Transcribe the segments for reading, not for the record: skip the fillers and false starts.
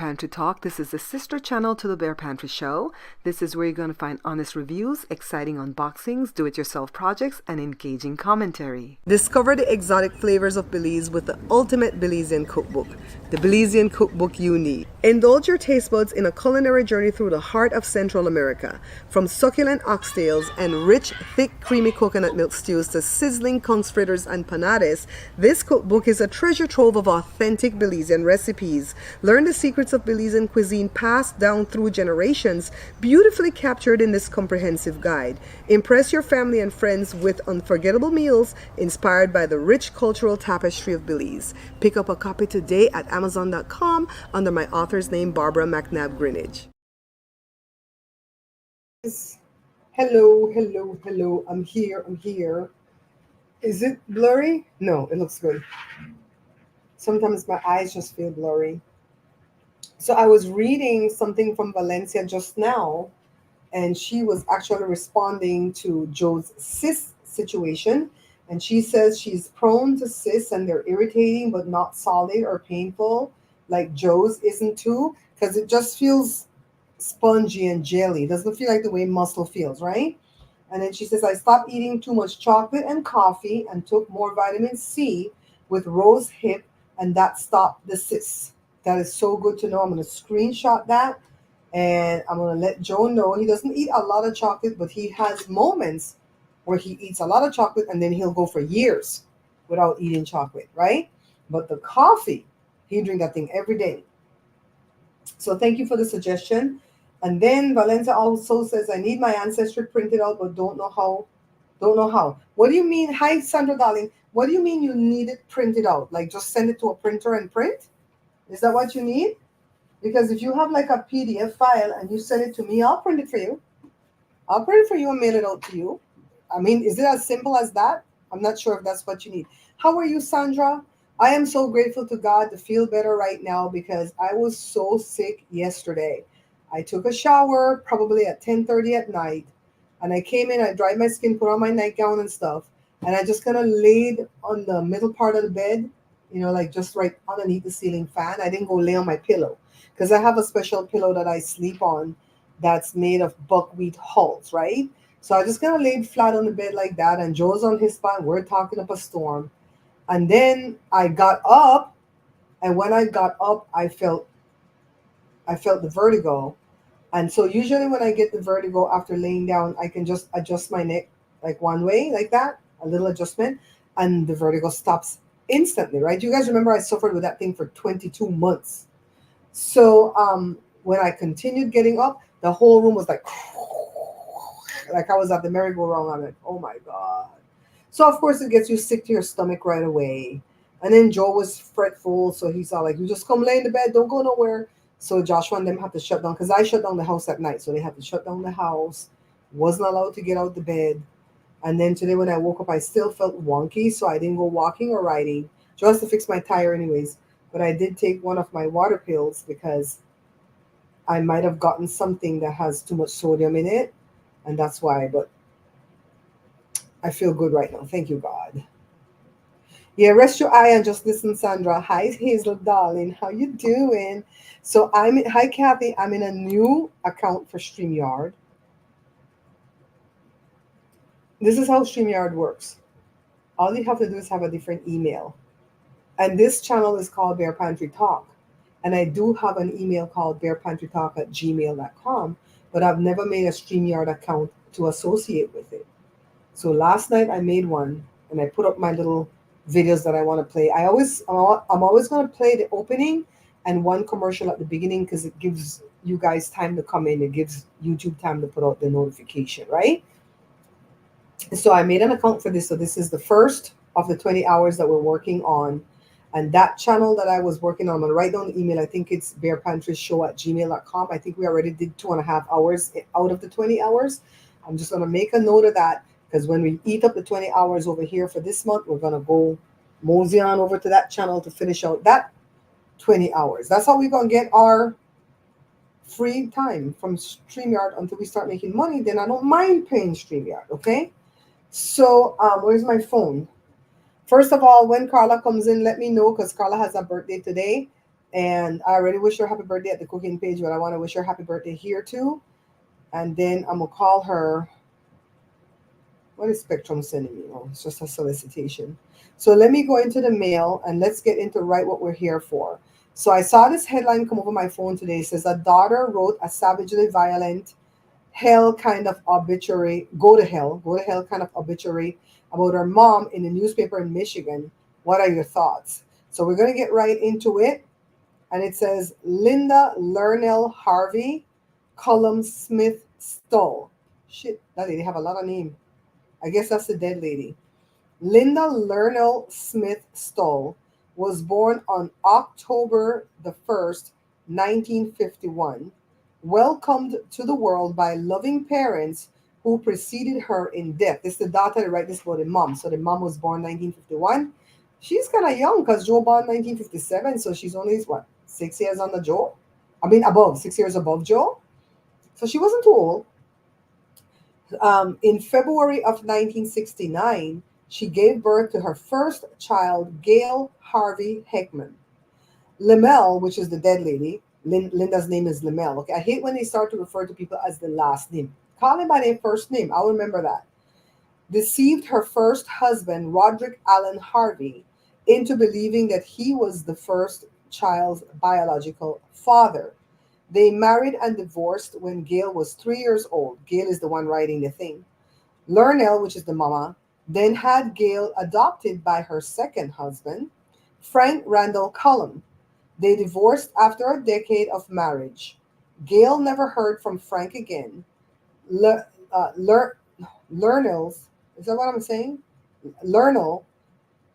Pantry Talk. This is the sister channel to the Bear Pantry Show. This is where you're going to find honest reviews, exciting unboxings, do-it-yourself projects, and engaging commentary. Discover the exotic flavors of Belize with the ultimate Belizean cookbook, the Belizean cookbook you need. Indulge your taste buds in a culinary journey through the heart of Central America. From succulent oxtails and rich, thick, creamy coconut milk stews to sizzling conch fritters and panades, this cookbook is a treasure trove of authentic Belizean recipes. Learn the secrets of Belizean cuisine passed down through generations, beautifully captured in this comprehensive guide. Impress your family and friends with unforgettable meals inspired by the rich cultural tapestry of Belize. Pick up a copy today at Amazon.com under my author's name, Barbara McNabb Greenidge. Hello. I'm here. Is it blurry? No, it looks good. Sometimes my eyes just feel blurry. So I was reading something from Valencia just now, and she was actually responding to Joe's cyst situation. And she says she's prone to cysts and they're irritating but not solid or painful, like Joe's isn't too, because it just feels spongy and jelly. It doesn't feel like the way muscle feels, right? And then she says, I stopped eating too much chocolate and coffee and took more vitamin C with rose hip, and that stopped the cysts. That is so good to know. I'm going to screenshot that, and I'm going to let Joe know. He doesn't eat a lot of chocolate, but he has moments where he eats a lot of chocolate, and then he'll go for years without eating chocolate, right? But the coffee, he drink that thing every day. So thank you for the suggestion. And then Valencia also says, I need my ancestry printed out, but don't know how. What do you mean? Hi, Sandra, darling. What do you mean you need it printed out? Like just send it to a printer and print? Is that what you need? Because if you have like a PDF file and you send it to me, I'll print it for you. I'll print it for you and mail it out to you. I mean, is it as simple as that? I'm not sure if that's what you need. How are you, Sandra? I am so grateful to God to feel better right now because I was so sick yesterday. I took a shower probably at 10:30 at night, and I came in, I dried my skin, put on my nightgown and stuff, and I just kind of laid on the middle part of the bed, like just right underneath the ceiling fan. I didn't go lay on my pillow because I have a special pillow that I sleep on that's made of buckwheat hulls, right? So I just kind of laid flat on the bed like that, and Joe's on his spine. We're talking up a storm. And then I got up, and when I got up, I felt the vertigo. And so usually when I get the vertigo after laying down, I can just adjust my neck like one way, like that, a little adjustment, and the vertigo stops instantly, right? You guys remember I suffered with that thing for 22 months. So when I continued getting up, the whole room was like I was at the merry-go-round. I'm like, oh my God. So of course it gets you sick to your stomach right away. And then Joe was fretful, so he's all like, you just come lay in the bed, don't go nowhere. So Joshua and them had to shut down, because I shut down the house at night. So they had to shut down the house, wasn't allowed to get out the bed. And then today when I woke up, I still felt wonky, so I didn't go walking or riding. Joe has to fix my tire anyways. But I did take one of my water pills because I might have gotten something that has too much sodium in it. And that's why, but I feel good right now. Thank you, God. Yeah, rest your eye and just listen, Sandra. Hi, Hazel, darling. How you doing? So hi, Kathy. I'm in a new account for StreamYard. This is how StreamYard works. All you have to do is have a different email. And this channel is called Bear Pantry Talk. And I do have an email called bearpantrytalk@gmail.com, but I've never made a StreamYard account to associate with it. So last night I made one, and I put up my little videos that I want to play. I'm always going to play the opening and one commercial at the beginning because it gives you guys time to come in. It gives YouTube time to put out the notification, right? So I made an account for this. So this is the first of the 20 hours that we're working on. And that channel that I was working on, I'm going to write down the email. I think it's bearpantryshow@gmail.com. I think we already did 2.5 hours out of the 20 hours. I'm just going to make a note of that, because when we eat up the 20 hours over here for this month, we're going to go mosey on over to that channel to finish out that 20 hours. That's how we're going to get our free time from StreamYard until we start making money. Then I don't mind paying StreamYard, okay? So where's my phone? First of all, when Carla comes in, let me know, because Carla has a birthday today. And I already wish her happy birthday at the cooking page, but I want to wish her happy birthday here too. And then I'm gonna call her. What is Spectrum sending me? Oh, it's just a solicitation. So let me go into the mail and let's get into right what we're here for. So I saw this headline come over my phone today. It says a daughter wrote a savagely violent hell kind of obituary, go to hell kind of obituary about her mom in the newspaper in Michigan. What are your thoughts? So we're going to get right into it. And it says Linda Lernell Harvey, Colum Smith Stoll. Shit, that lady have a lot of name. I guess that's the dead lady. Linda Lernell Smith Stoll was born on October the 1st, 1951, welcomed to the world by loving parents who preceded her in death. This is the daughter that write this about the mom. So the mom was born 1951. She's kind of young because Joe born 1957, so she's only, what, 6 years on the Joe? I mean, above, 6 years above Joe. So she wasn't too old. In February of 1969, she gave birth to her first child, Gail Harvey Heckman. Lemel, which is the dead lady, Linda's name is Lemel. Okay, I hate when they start to refer to people as the last name. Call them by their first name. I'll remember that. Deceived her first husband, Roderick Allen Harvey, into believing that he was the first child's biological father. They married and divorced when Gail was 3 years old. Gail is the one writing the thing. Lernell, which is the mama, then had Gail adopted by her second husband, Frank Randall Cullum. They divorced after a decade of marriage. Gail never heard from Frank again. Le, Lernell's, is that what I'm saying? Lernell,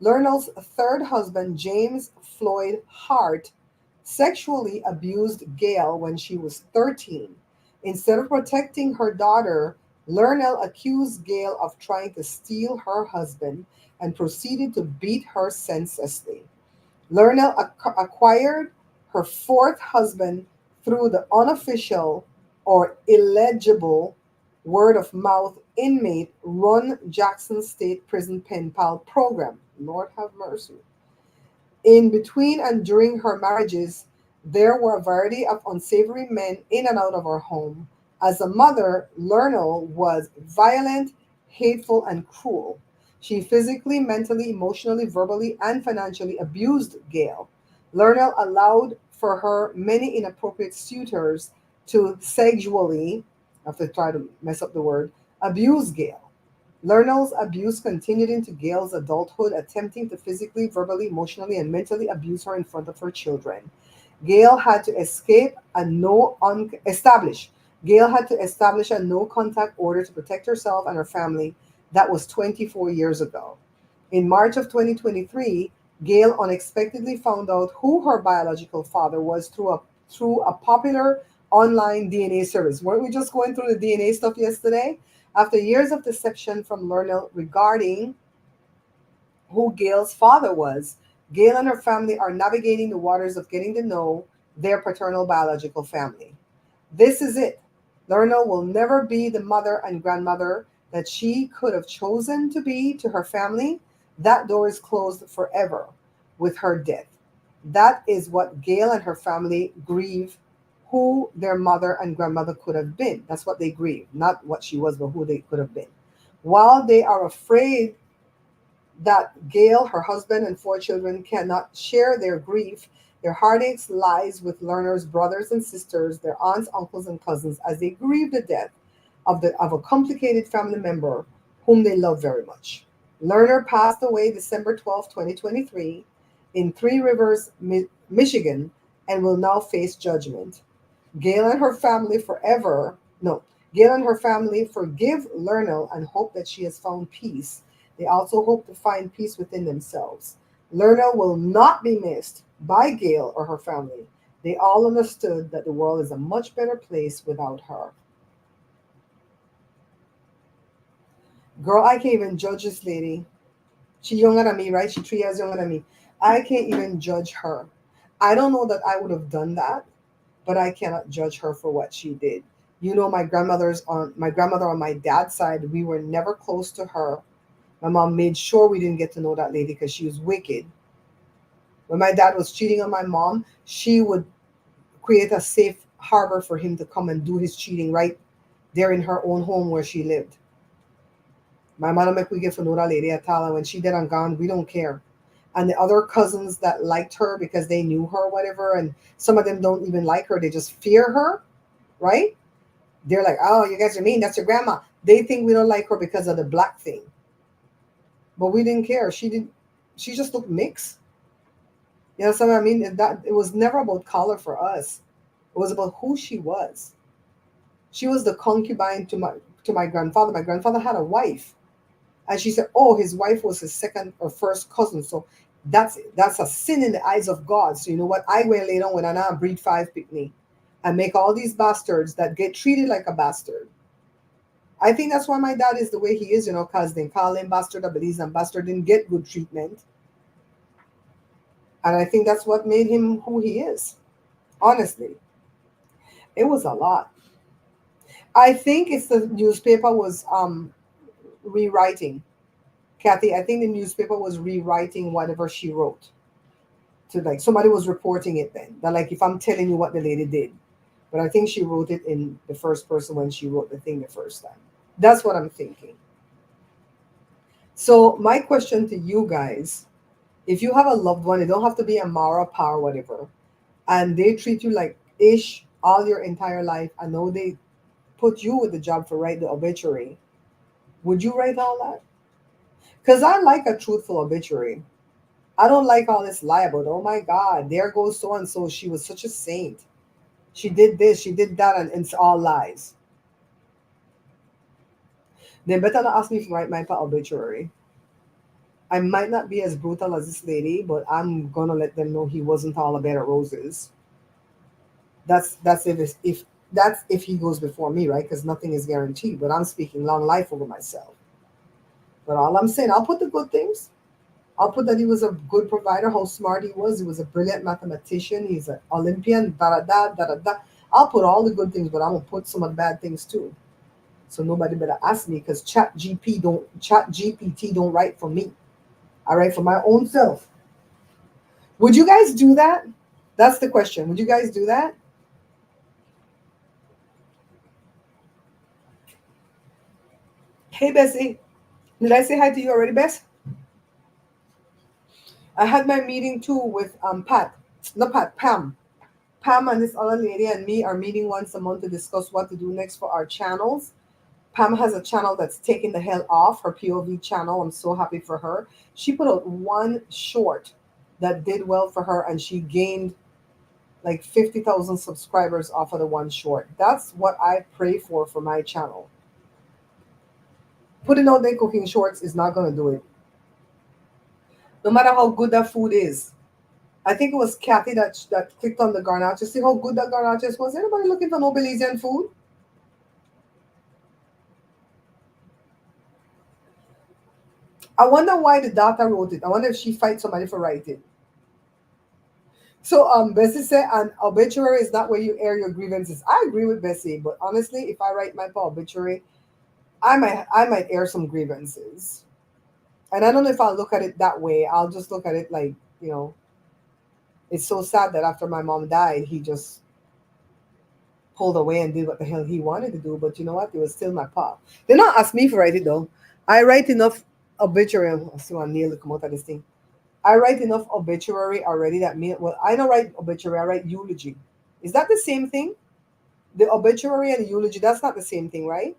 Lernell's third husband, James Floyd Hart, sexually abused Gail when she was 13. Instead of protecting her daughter, Lernell accused Gail of trying to steal her husband and proceeded to beat her senselessly. Lernell acquired her fourth husband through the unofficial or illegible word of mouth inmate run Jackson State Prison Pen Pal program. Lord have mercy. In between and during her marriages, there were a variety of unsavory men in and out of her home. As a mother, Lernell was violent, hateful, and cruel. She physically, mentally, emotionally, verbally, and financially abused Gail. Lernell allowed for her many inappropriate suitors to sexually, I have to try to mess up the word, abuse Gail. Lernell's abuse continued into Gail's adulthood, attempting to physically, verbally, emotionally, and mentally abuse her in front of her children. Gail had to escape a no un- establish. Gail had to establish a no contact order to protect herself and her family. That was 24 years ago. In March of 2023, Gail unexpectedly found out who her biological father was through a popular online DNA service. Weren't we just going through the DNA stuff yesterday? After years of deception from Lernell regarding who Gail's father was, Gail and her family are navigating the waters of getting to know their paternal biological family. This is it. Lernell will never be the mother and grandmother that she could have chosen to be to her family. That door is closed forever with her death. That is what Gail and her family grieve who their mother and grandmother could have been. That's what they grieve, not what she was, but who they could have been. While they are afraid that Gail, her husband, and four children cannot share their grief, their heartaches lies with Lerner's brothers and sisters, their aunts, uncles, and cousins as they grieve the death of a complicated family member whom they love very much. Lerner passed away December 12, 2023, in Three Rivers, Michigan, and will now face judgment. Gail and her family forever, no, Gail and her family forgive Lernell and hope that she has found peace. They also hope to find peace within themselves. Lernell will not be missed by Gail or her family. They all understood that the world is a much better place without her. Girl, I can't even judge this lady. She's younger than me, right? She's 3 years younger than me. I can't even judge her. I don't know that I would have done that, but I cannot judge her for what she did. You know, my grandmother on my dad's side, we were never close to her. My mom made sure we didn't get to know that lady because she was wicked. When my dad was cheating on my mom, she would create a safe harbor for him to come and do his cheating right there in her own home where she lived. My mother make we give another lady at all, and when she dead and gone, we don't care. And the other cousins that liked her because they knew her, whatever, and some of them don't even like her, they just fear her, right? They're like, oh, you guys are mean, that's your grandma. They think we don't like her because of the black thing. But we didn't care. She just looked mixed. You know what I mean? That it was never about color for us. It was about who she was. She was the concubine to my grandfather. My grandfather had a wife. And she said, oh, his wife was his second or first cousin. So that's a sin in the eyes of God. So you know what? I will lay down when I now breed five picnic and make all these bastards that get treated like a bastard. I think that's why my dad is the way he is, because they call him bastard, I believe, and bastard didn't get good treatment. And I think that's what made him who he is. Honestly, it was a lot. I think it's the newspaper was rewriting. Kathy, I think the newspaper was rewriting whatever she wrote. To like somebody was reporting it then. That like if I'm telling you what the lady did. But I think she wrote it in the first person when she wrote the thing the first time. That's what I'm thinking. So my question to you guys, if you have a loved one, it don't have to be a Mara power, whatever, and they treat you like ish all your entire life. I know they put you with the job for write the obituary. Would you write all that? Because I like a truthful obituary. I don't like all this lie about, oh my God, there goes so and so. She was such a saint. She did this, she did that, and it's all lies. They better not ask me to write my obituary. I might not be as brutal as this lady, but I'm gonna let them know he wasn't all a bed of roses. That's if that's if he goes before me, right? Because nothing is guaranteed. But I'm speaking long life over myself. But all I'm saying, I'll put the good things. I'll put that he was a good provider, how smart he was. He was a brilliant mathematician. He's an Olympian, da da da da da da. I'll put all the good things, but I'm gonna put some of the bad things too. So nobody better ask me because Chat GPT don't write for me. I write for my own self. Would you guys do that? That's the question. Would you guys do that? Hey Bessie, did I say hi to you already, Bess? I had my meeting too with Pat, not Pat, Pam. Pam and this other lady and me are meeting once a month to discuss what to do next for our channels. Pam has a channel that's taking the hell off, her POV channel. I'm so happy for her. She put out one short that did well for her and she gained like 50,000 subscribers off of the one short. That's what I pray for my channel. Putting out their cooking shorts is not going to do it. No matter how good that food is. I think it was Kathy that clicked on the garnacha. See how good that garnacha was? Anybody looking for no Belizean food? I wonder why the data wrote it. I wonder if she fight somebody for writing. So Bessie said an obituary is not where you air your grievances. I agree with Bessie, but honestly, if I write my obituary, I might air some grievances. And I don't know if I'll look at it that way. I'll just look at it like, it's so sad that after my mom died, he just pulled away and did what the hell he wanted to do. But you know what? It was still my pop. They not ask me for write it though. I write enough obituary. I see one Neil come out of this thing. I write enough obituary already that me. Well, I don't write obituary. I write eulogy. Is that the same thing? The obituary and the eulogy. That's not the same thing, right?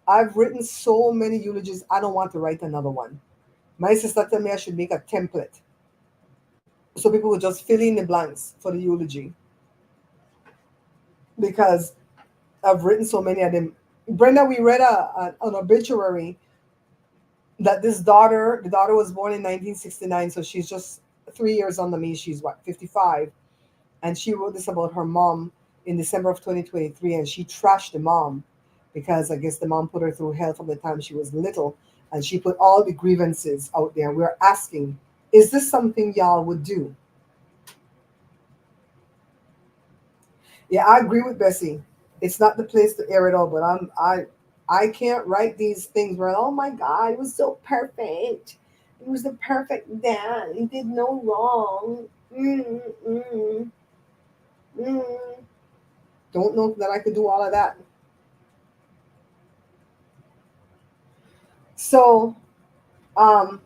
I've written so many eulogies. I don't want to write another one. My sister told me I should make a template so people would just fill in the blanks for the eulogy because I've written so many of them. Brenda, we read an obituary that the daughter was born in 1969, so she's just 3 years under me. She's what, 55? And she wrote this about her mom in December of 2023, and she trashed the mom because I guess the mom put her through hell from the time she was little, and she put all the grievances out there. We're asking, is this something y'all would do? Yeah, I agree with Bessie. It's not the place to air it all, but I can't write these things where, oh my God, it was so perfect. It was the perfect dad. He did no wrong. Mm, mm, mm. Don't know that I could do all of that. So, um,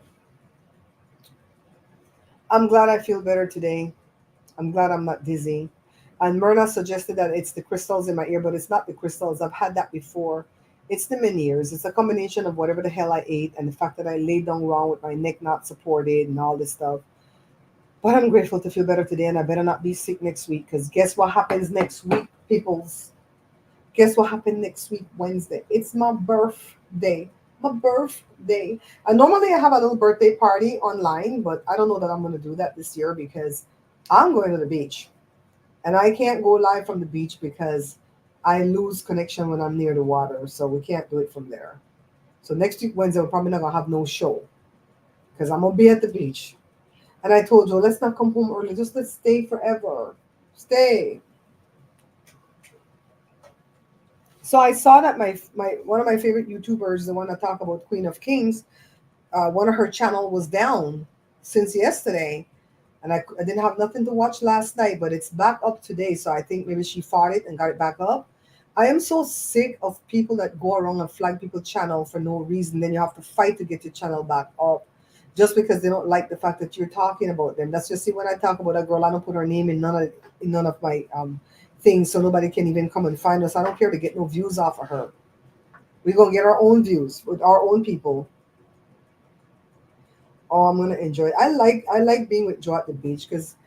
I'm glad I feel better today. I'm glad I'm not dizzy. And Myrna suggested that it's the crystals in my ear, but it's not the crystals. I've had that before. It's the Meniere's. It's a combination of whatever the hell I ate and the fact that I laid down wrong with my neck not supported and all this stuff. But I'm grateful to feel better today, and I better not be sick next week because guess what happens next week, peoples? Guess what happened next week, Wednesday? It's my birthday. My birthday. And normally I have a little birthday party online, but I don't know that I'm going to do that this year because I'm going to the beach. And I can't go live from the beach because I lose connection when I'm near the water. So we can't do it from there. So next week, Wednesday, we're probably not going to have no show because I'm going to be at the beach. And I told Joe, let's not come home early. Just let's stay forever. Stay. So I saw that my one of my favorite YouTubers, the one that talk about Queen of Kings, one of her channel was down since yesterday, and I didn't have nothing to watch last night, but it's back up today. So I think maybe she fought it and got it back up. I am so sick of people that go around and flag people's channel for no reason. Then you have to fight to get your channel back up just because they don't like the fact that you're talking about them. That's just see when I talk about a girl, I don't put her name in none of my things, so nobody can even come and find us. I don't care to get no views off of her. We're gonna get our own views with our own people. Oh, I'm gonna enjoy it. I like being with Joe at the beach because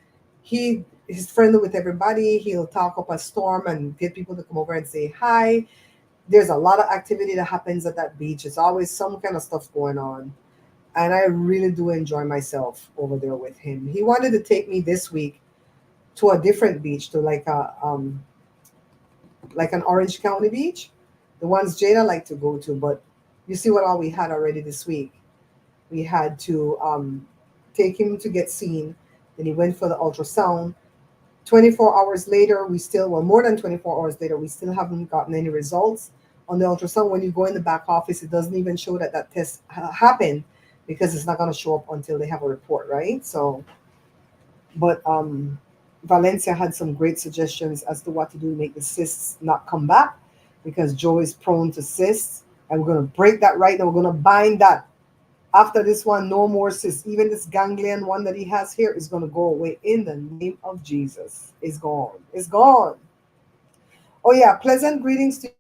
he's friendly with everybody. He'll talk up a storm and get people to come over and say hi. There's a lot of activity that happens at that beach. It's always some kind of stuff going on. And I really do enjoy myself over there with him. He wanted to take me this week to a different beach, to like an Orange County beach, the ones Jada like to go to. But you see what all we had already this week. We had to take him to get seen. Then he went for the ultrasound. 24 hours later, we still, well, more than 24 hours later, we still haven't gotten any results on the ultrasound. When you go in the back office, it doesn't even show that that test happened because it's not going to show up until they have a report, right? So, but Valencia had some great suggestions as to what to do to make the cysts not come back because Joe is prone to cysts. And we're going to break that right now. We're going to bind that. After this one, no more cysts. Even this ganglion one that he has here is going to go away in the name of Jesus. It's gone. It's gone. Oh, yeah. Pleasant greetings to you, Valencia.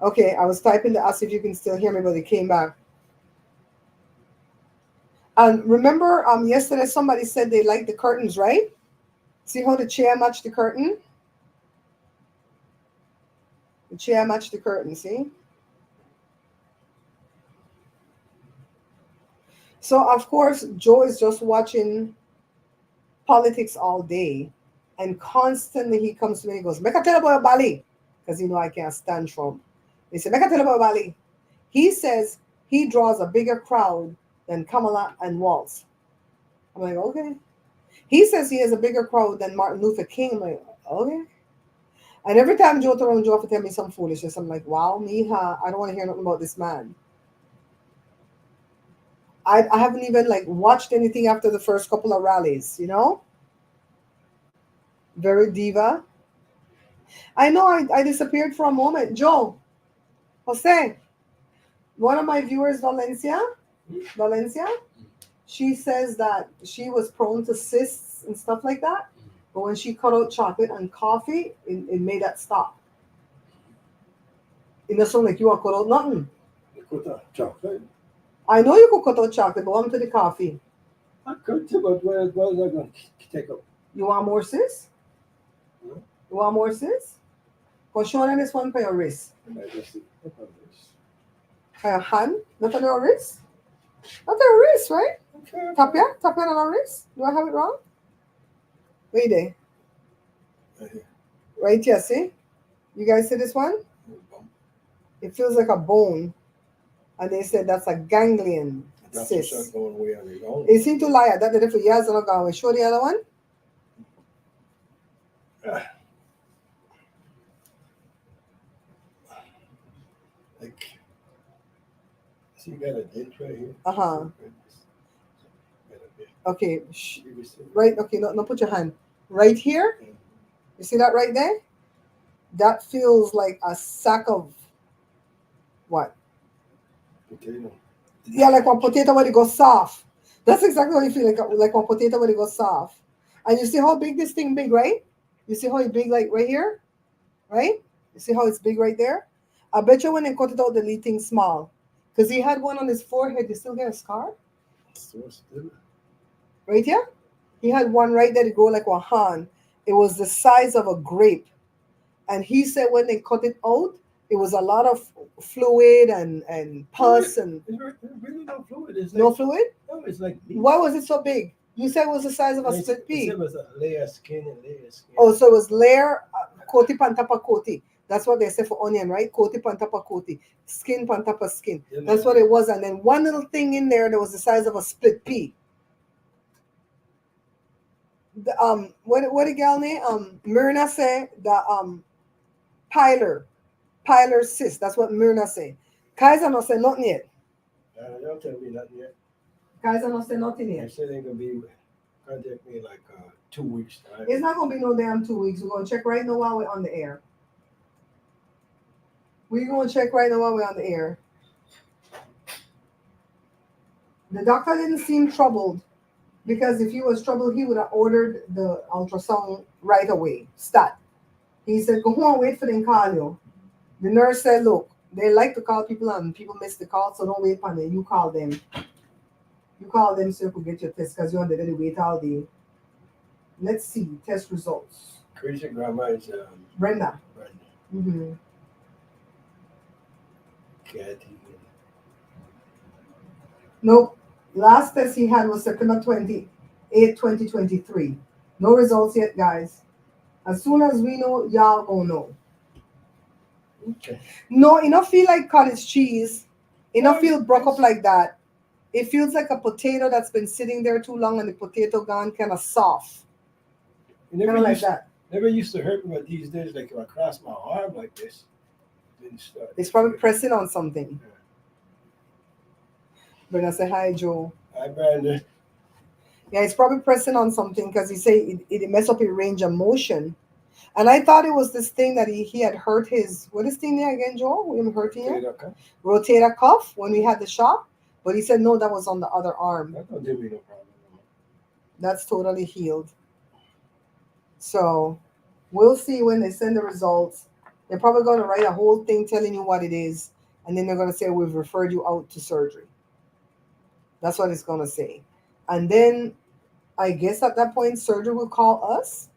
Okay, I was typing to ask if you can still hear me, but it came back. And remember, yesterday somebody said they liked the curtains, right? See how the chair matched the curtain? The chair matched the curtain, see? So, of course, Joe is just watching politics all day. And constantly he comes to me and he goes, Make a tell about Bali. Because you know I can't stand Trump. He said, Make a tell about Bali. He says he draws a bigger crowd than Kamala and Waltz. I'm like, okay. He says he has a bigger crowd than Martin Luther King. I'm like, okay. And every time Joe Tyrone Joe tell me some foolishness, I'm like, wow, Mija, I don't want to hear nothing about this man. I haven't even like watched anything after the first couple of rallies, you know? Very diva. I know I disappeared for a moment. Joe, Jose, one of my viewers, Valencia, she says that she was prone to cysts and stuff like that. But when she cut out chocolate and coffee, it made that stop. It doesn't sound like you want to cut out nothing. You cut out chocolate. I know you could cut out chocolate, but I'm to the coffee. I could too, but what was I going to take up? You want more sis? Huh? You want more sis? Because showing this one for your wrist. I just look on this. For your hand? Not on your wrist? Not on your wrist, right? Okay. Tapia on our wrist. Do I have it wrong? Wait there. Right here. Right here, see? You guys see this one? It feels like a bone. And they said that's a ganglion That's cyst. what's going away on his own. It seemed to lie. That did it for years and ago. Show the other one. Ah. Like, see, you got a dent right here. Uh-huh. Got a bit. Okay. You can see. Right. Okay. No, put your hand right here. You see that right there? That feels like a sack of what? Potato. Yeah, like one potato when it goes soft. That's exactly what you feel like one potato when it goes soft. And you see how big this thing big, right? You see how it's big like right here? Right? You see how it's big right there? I bet you when they cut it out, the lead thing small. Because he had one on his forehead. You still get a scar? So still. Right here? He had one right there to go like one hand. It was the size of a grape. And he said when they cut it out, it was a lot of fluid and pus and It's really no fluid. It's no like, fluid. no, it's like meat. Why was it so big? You said it was the size of a They split said pea. it was a layer of skin and layer of skin. Oh, so it was layer koti pantapa koti. That's what they say for onion, right? Koti pantapa koti. Skin pantapa skin. Yeah, That's what it was. And then one little thing in there that was the size of a split pea. What the gal name? Myrna say the piler cyst. That's what Myrna say. Kaiser not say nothing yet. Don't tell me nothing yet. Kaiser not say nothing They yet. said they're gonna be contact me like 2 weeks time. It's not gonna be no damn 2 weeks. We're gonna check right now while we're on the air. We're gonna check right now while we're on the air. The doctor didn't seem troubled because if he was troubled, he would have ordered the ultrasound right away. Stat. He said, go home, wait for them call you. The nurse said, look, they like to call people and people miss the call, so don't wait for them. You call them. You call them so you can get your test because you're on the day to wait all day. Let's see, test results. Crazy grandma is Brenda. Brenda. Mm-hmm. Kathy. Nope. Last test he had was September 28, 2023. No results yet, guys. As soon as we know, y'all gonna know. Okay. No, it don't feel like cottage cheese. It don't No, feel broke up it's- like that. It feels like a potato that's been sitting there too long and the potato gone kind of soft. It Kind of like that. never used to hurt me, but these days, like if I cross my arm like this, then it starts. It's probably pressing on something. Yeah. Brenda say hi, Joe. Hi, Brandon. Yeah, it's probably pressing on something because he say it mess up your range of motion. And I thought it was this thing that he had hurt his, what is thing there again, Joe? We him hurting you? Okay. Rotator cuff when we had the shop. But he said, no, that was on the other arm. That don't give me no problem. That's totally healed. So we'll see when they send the results. They're probably going to write a whole thing telling you what it is. And then they're going to say, we've referred you out to surgery. That's what it's going to say. And then I guess at that point, surgery will call us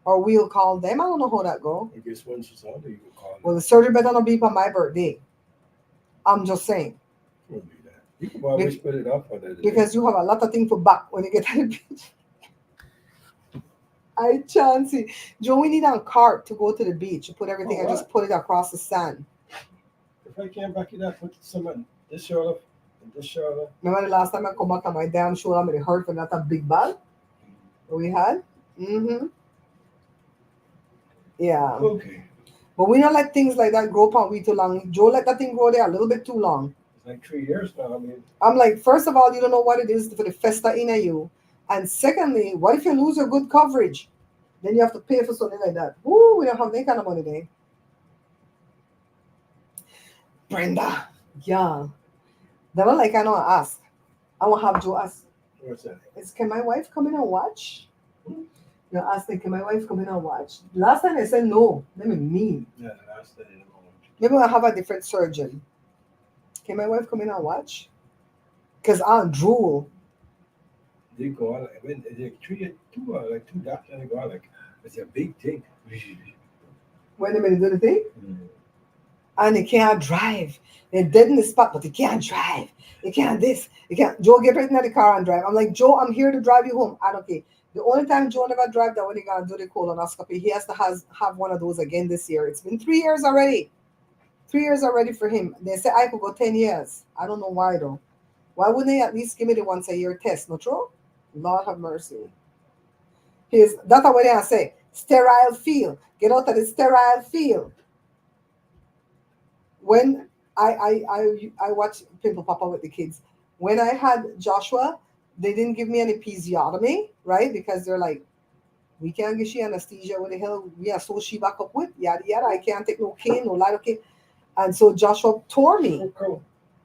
or we'll call them. I don't know how that go. I guess once it's on, you can call Well, me. the surgery better not be for my birthday. I'm just saying. Don't do that. You can always put it up on that. Because you have a lot of things for back when you get to the beach. I chance it. Joe, we need a cart to go to the beach. You put everything and just put it across the sand. If I can't back it up, put some on this shoulder and this shoulder. Remember the last time I come back on my damn shoulder, it hurt from that big bag that we had? Mm-hmm. Yeah. Okay. But we don't let things like that grow upon we too long. Joe let that thing grow there a little bit too long. It's like 3 years now. I mean, I'm like, first of all, you don't know what it is for the festa in you. And secondly, what if you lose your good coverage? Then you have to pay for something like that. Ooh, we don't have any kind of money there. Brenda. Yeah. That one like I know I ask. I won't have Joe ask. what's that? Can my wife come in and watch? You ask me, can my wife come in and watch? Last time they said no. Let me mean. Yeah, that's the moment. Maybe I'll have a different surgeon. Can my wife come in and watch? Because I'll drool. They go on like when they treat two doctors and they go on like it's a big thing. When they do the thing? and they can't drive. They're dead in the spot, but they can't drive. They can't this. They can't. Joe, get right in the car and drive. I'm like, Joe, I'm here to drive you home. I don't care. The only time Joe never drive that when he gonna do the colonoscopy, he has to have one of those again this year. It's been 3 years already. 3 years already for him. They say I could go 10 years. I don't know why though. Why wouldn't they at least give me the once a year test? No true? Lord have mercy. That's what they say. Sterile field. Get out of the sterile field. When I watch Pimple Papa with the kids. When I had Joshua, they didn't give me any episiotomy, right? Because they're like, we can't give she anesthesia. What the hell we are so she back up with? Yada yada. I can't take no cane, no lidocaine. And so Joshua tore me. Cool.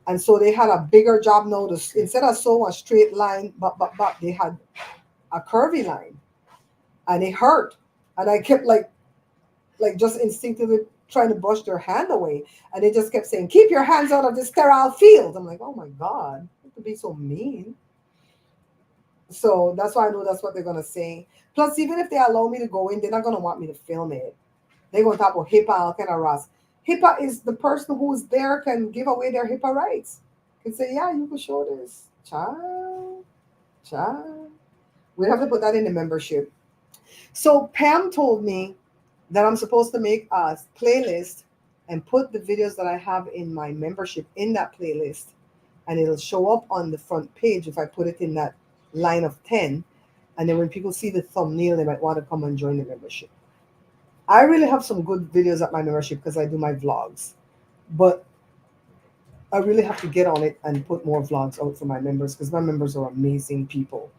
And so they had a bigger job now. Instead of so a straight line, but they had a curvy line. And it hurt. And I kept like just instinctively trying to brush their hand away. And they just kept saying, keep your hands out of the sterile field. I'm like, oh my God, to be so mean. So that's why I know that's what they're gonna say. Plus, even if they allow me to go in, they're not gonna want me to film it. They're gonna talk about HIPAA, all kind of Ross. HIPAA is the person who's there can give away their HIPAA rights. Can say, yeah, you can show this. Child. We have to put that in the membership. So Pam told me that I'm supposed to make a playlist and put the videos that I have in my membership in that playlist. And it'll show up on the front page if I put it in that line of 10. And then when people see the thumbnail, they might want to come and join the membership. I really have some good videos at my membership because I do my vlogs. But I really have to get on it and put more vlogs out for my members because my members are amazing people.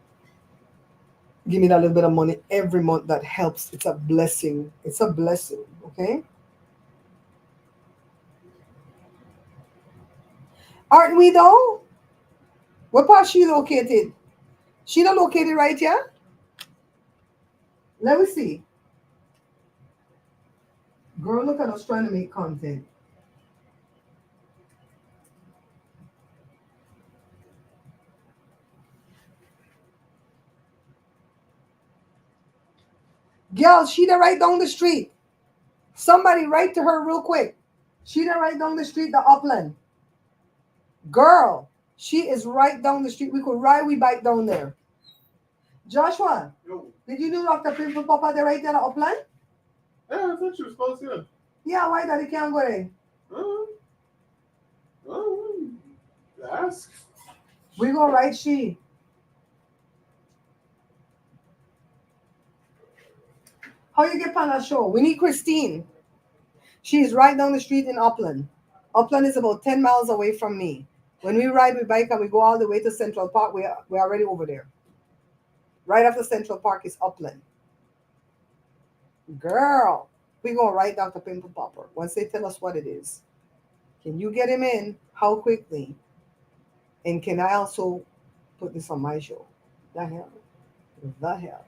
Give me that little bit of money every month that helps. It's a blessing. It's a blessing, okay? Aren't we though? What part she located? She not located right here? Let me see. Girl, look at us trying to make content. Girl, she the right down the street. Somebody write to her real quick. She the right down the street, the upland. Girl, she is right down the street. We could ride, we bike down there. Joshua, Yo. did you know Dr. Pimple Papa they right there, the upland? Yeah, I thought you were supposed to. Yeah, why daddy can't go there? Ask. We go right she. How you get on that show? We need Christine. She's right down the street in Upland. Upland is about 10 miles away from me. When we ride with bike and we go all the way to Central Park, we're already over there. Right after Central Park is Upland. Girl, we go right down to Pimple Popper. Once they tell us what it is. Can you get him in? How quickly? And can I also put this on my show? The hell. The hell.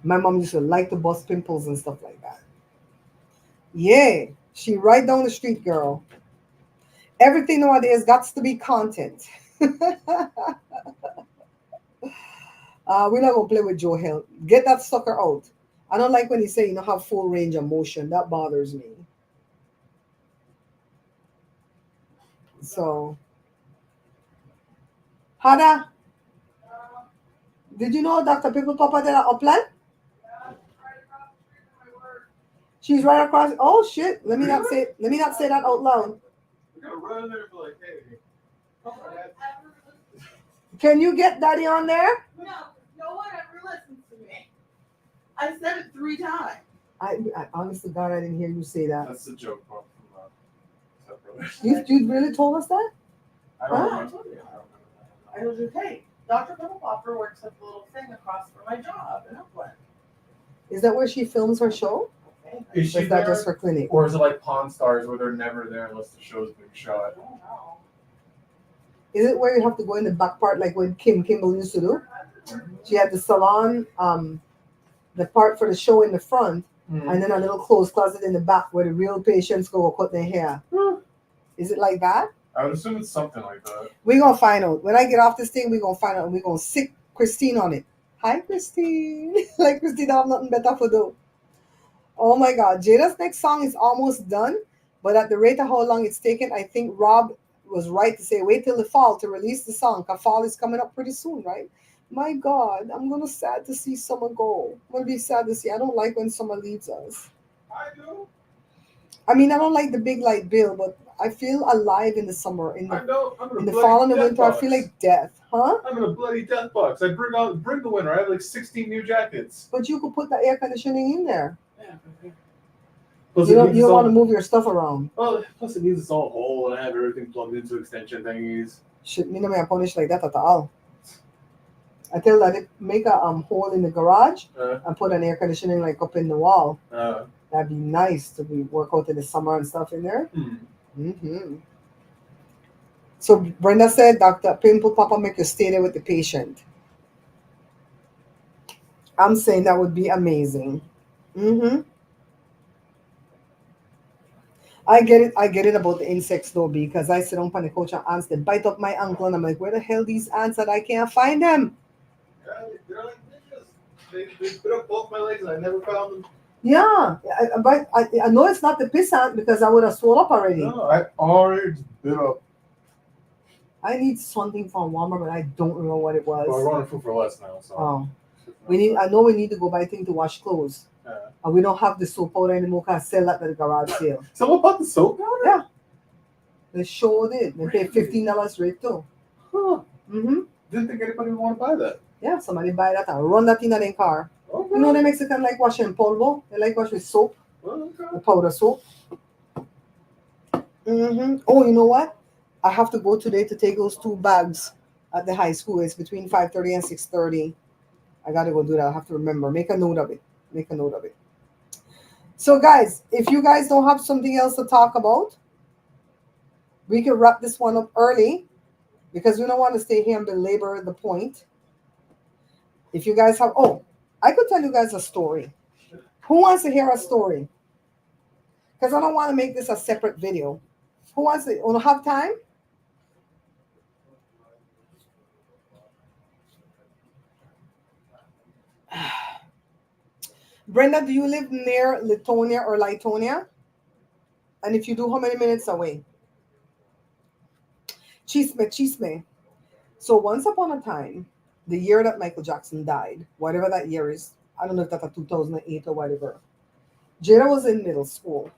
My mom used to like to bust pimples and stuff like that. Yeah, she right down the street, girl. Everything nowadays got to be content. We're not gonna play with Joe Hill. Get that sucker out. I don't like when he say you don't have full range of motion. That bothers me. So, Hada, did you know Dr. Pimple Papa did at Upland? She's right across. Oh shit! Let me not say. Let me not say that out loud. We're gonna run in there for like, hey. Can you get Daddy on there? No one ever listens to me. I said it 3 times. I honestly, God, I didn't hear you say that. That's the joke from Separate. You really told us that? I Huh? don't I remember. told you. I told you, hey, Dr. Pimple Popper works at the little thing across from my job in Upland. Is that where she films her show? Okay. Is Or she is that there? just her clinic? Or is it like Pawn Stars where they're never there unless the show's being I shot? don't know. Is it where you have to go in the back part like what Kimball used to do? She had the salon, the part for the show in the front, and then a little closed closet in the back where the real patients go cut their hair. Is it like that? I would assume it's something like that. We're gonna find out. When I get off this thing, we're gonna find out and we're gonna sick Christine on it. Hi Christine. Like Christine, I have nothing better for do. Oh my God, Jada's next song is almost done, but at the rate of how long it's taken, I think Rob was right to say wait till the fall to release the song. Cause fall is coming up pretty soon, right? My God, I'm gonna sad to see summer go. I'm gonna be sad to see. I don't like when summer leaves us. I do. I mean, I don't like the big light bill, but I feel alive in the summer. In I the know. I'm in in a the bloody fall and the death winter, I feel box. like death, huh? I'm in a bloody death box. I bring the winter. I have like 16 new jackets. But you could put the air conditioning in there. Yeah. Plus You it don't needs you its don't want to own. move your stuff around. Well, plus it needs its own hole, and I have everything plugged into extension thingies. Shit, me no me punish like that at all. I tell that it make a hole in the garage Uh, and put an air conditioning like up in the wall. uh, That'd be nice to be work out in the summer and stuff in there. hmm. So Brenda said, Dr. Pimple Papa make you stay there with the patient. I'm saying that would be amazing. hmm I get it about the insects though, because I sit on the couch and ants they bite up my ankle and I'm like, where the hell these ants that I can't find them? Yeah, they're like ninjas. They put up both my legs, and I never found them. Yeah, but I know it's not the piss ant because I would have swole up already. No, I already bit up. I need something from Walmart, but I don't remember what it Well, we're was. running food for less now, so. Oh, we need. I know we need to go buy thing to wash clothes, Yeah. and we don't have the soap powder anymore. Cause sell that at the garage sale. So what about the soap powder? Yeah, they showed it. They pay Really? $15 rate too. Huh. Mm-hmm. Didn't think anybody would want to buy that. Yeah, somebody buy that and run that in their car. Okay. You know the Mexican like washing polvo. They like wash with soap, Well, the okay. powder soap. Oh, you know what? I have to go today to take those two bags at the high school. It's between 5:30 and 6:30. I gotta go do that. I have to remember. Make a note of it. Make a note of it. So, guys, if you guys don't have something else to talk about, we can wrap this one up early because we don't want to stay here and belabor the point. If you guys have, oh, I could tell you guys a story. Who wants to hear a story? Because I don't want to make this a separate video. Who wants to? Want to have time? Brenda, do you live near Litonia or Litonia? And if you do, how many minutes away? Chisme, chisme. So once upon a time, the year that Michael Jackson died, whatever that year is, I don't know if that's a 2008 or whatever. Jada was in middle school.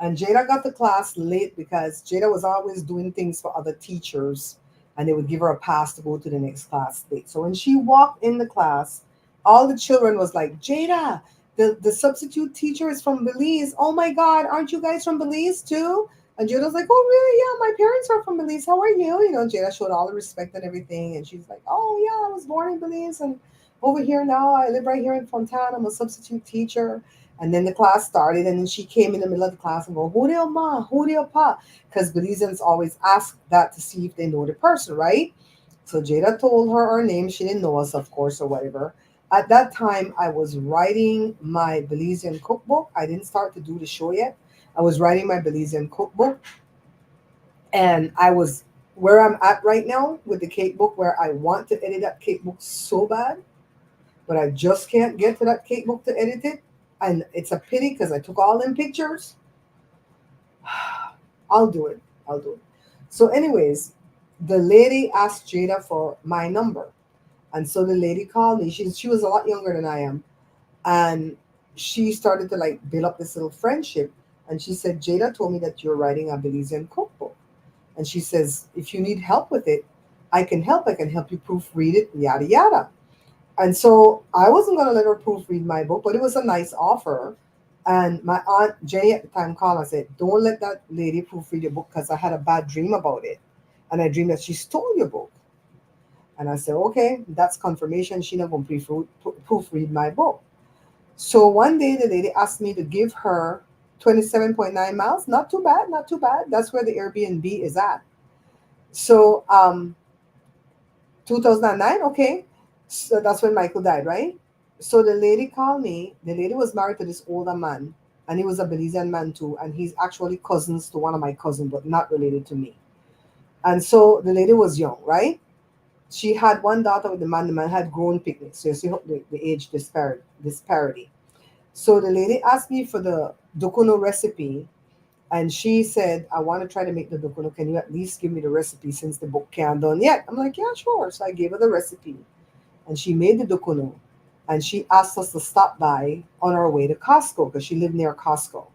And Jada got to class late because Jada was always doing things for other teachers and they would give her a pass to go to the next class late. So when she walked in the class, all the children was like, Jada, the substitute teacher is from Belize. Oh my God, aren't you guys from Belize too? And Jada's like, oh really? Yeah, my parents are from Belize. How are you? You know, Jada showed all the respect and everything. And she's like, oh yeah, I was born in Belize and over here now. I live right here in Fontana. I'm a substitute teacher. And then the class started, and then she came in the middle of the class and go, "Who the ma? Who the pa?" Because Belizeans always ask that to see if they know the person, right? So Jada told her her name. She didn't know us, of course, or whatever. At that time, I was writing my Belizean cookbook. I didn't start to do the show yet. I was writing my Belizean cookbook, and I was where I'm at right now with the cake book, where I want to edit that cake book so bad, but I just can't get to that cake book to edit it. And it's a pity because I took all them pictures. I'll do it. I'll do it. So, anyways, the lady asked Jada for my number. And so the lady called me. She was a lot younger than I am. And she started to like build up this little friendship. And she said, Jada told me that you're writing a Belizean cookbook. And she says, if you need help with it, I can help. I can help you proofread it, yada, yada. And so I wasn't going to let her proofread my book, but it was a nice offer. And my aunt Jenny at the time called and said, don't let that lady proofread your book because I had a bad dream about it. And I dreamed that she stole your book. And I said, okay, that's confirmation. She's not going to proofread my book. So one day the lady asked me to give her 27.9 miles. Not too bad, not too bad. That's where the Airbnb is at. So 2009, okay. So that's when Michael died, right? So the lady called me. The lady was married to this older man, and he was a Belizean man too. And he's actually cousins to one of my cousins, but not related to me. And so the lady was young, right? She had one daughter with the man. The man had grown picnics. So you see the age disparity. So the lady asked me for the dukuno recipe, and she said, I want to try to make the dukuno. Can you at least give me the recipe since the book can't done yet? I'm like, yeah, sure. So I gave her the recipe, and she made the dukuno, and she asked us to stop by on our way to Costco because she lived near Costco.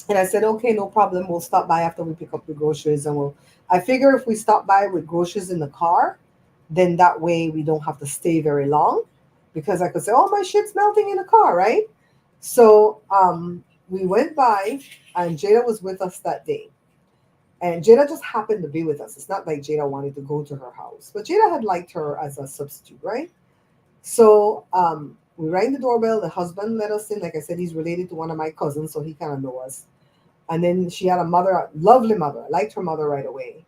And I said, okay, no problem. We'll stop by after we pick up the groceries, and we'll. I figure if we stop by with groceries in the car, then that way we don't have to stay very long, because I could say, oh, my shit's melting in the car, right? So we went by, and Jada was with us that day. And Jada just happened to be with us. It's not like Jada wanted to go to her house, but Jada had liked her as a substitute, right? So we rang the doorbell. The husband let us in. Like I said, he's related to one of my cousins, so he kind of knows us. And then she had a mother, a lovely mother. I liked her mother right away.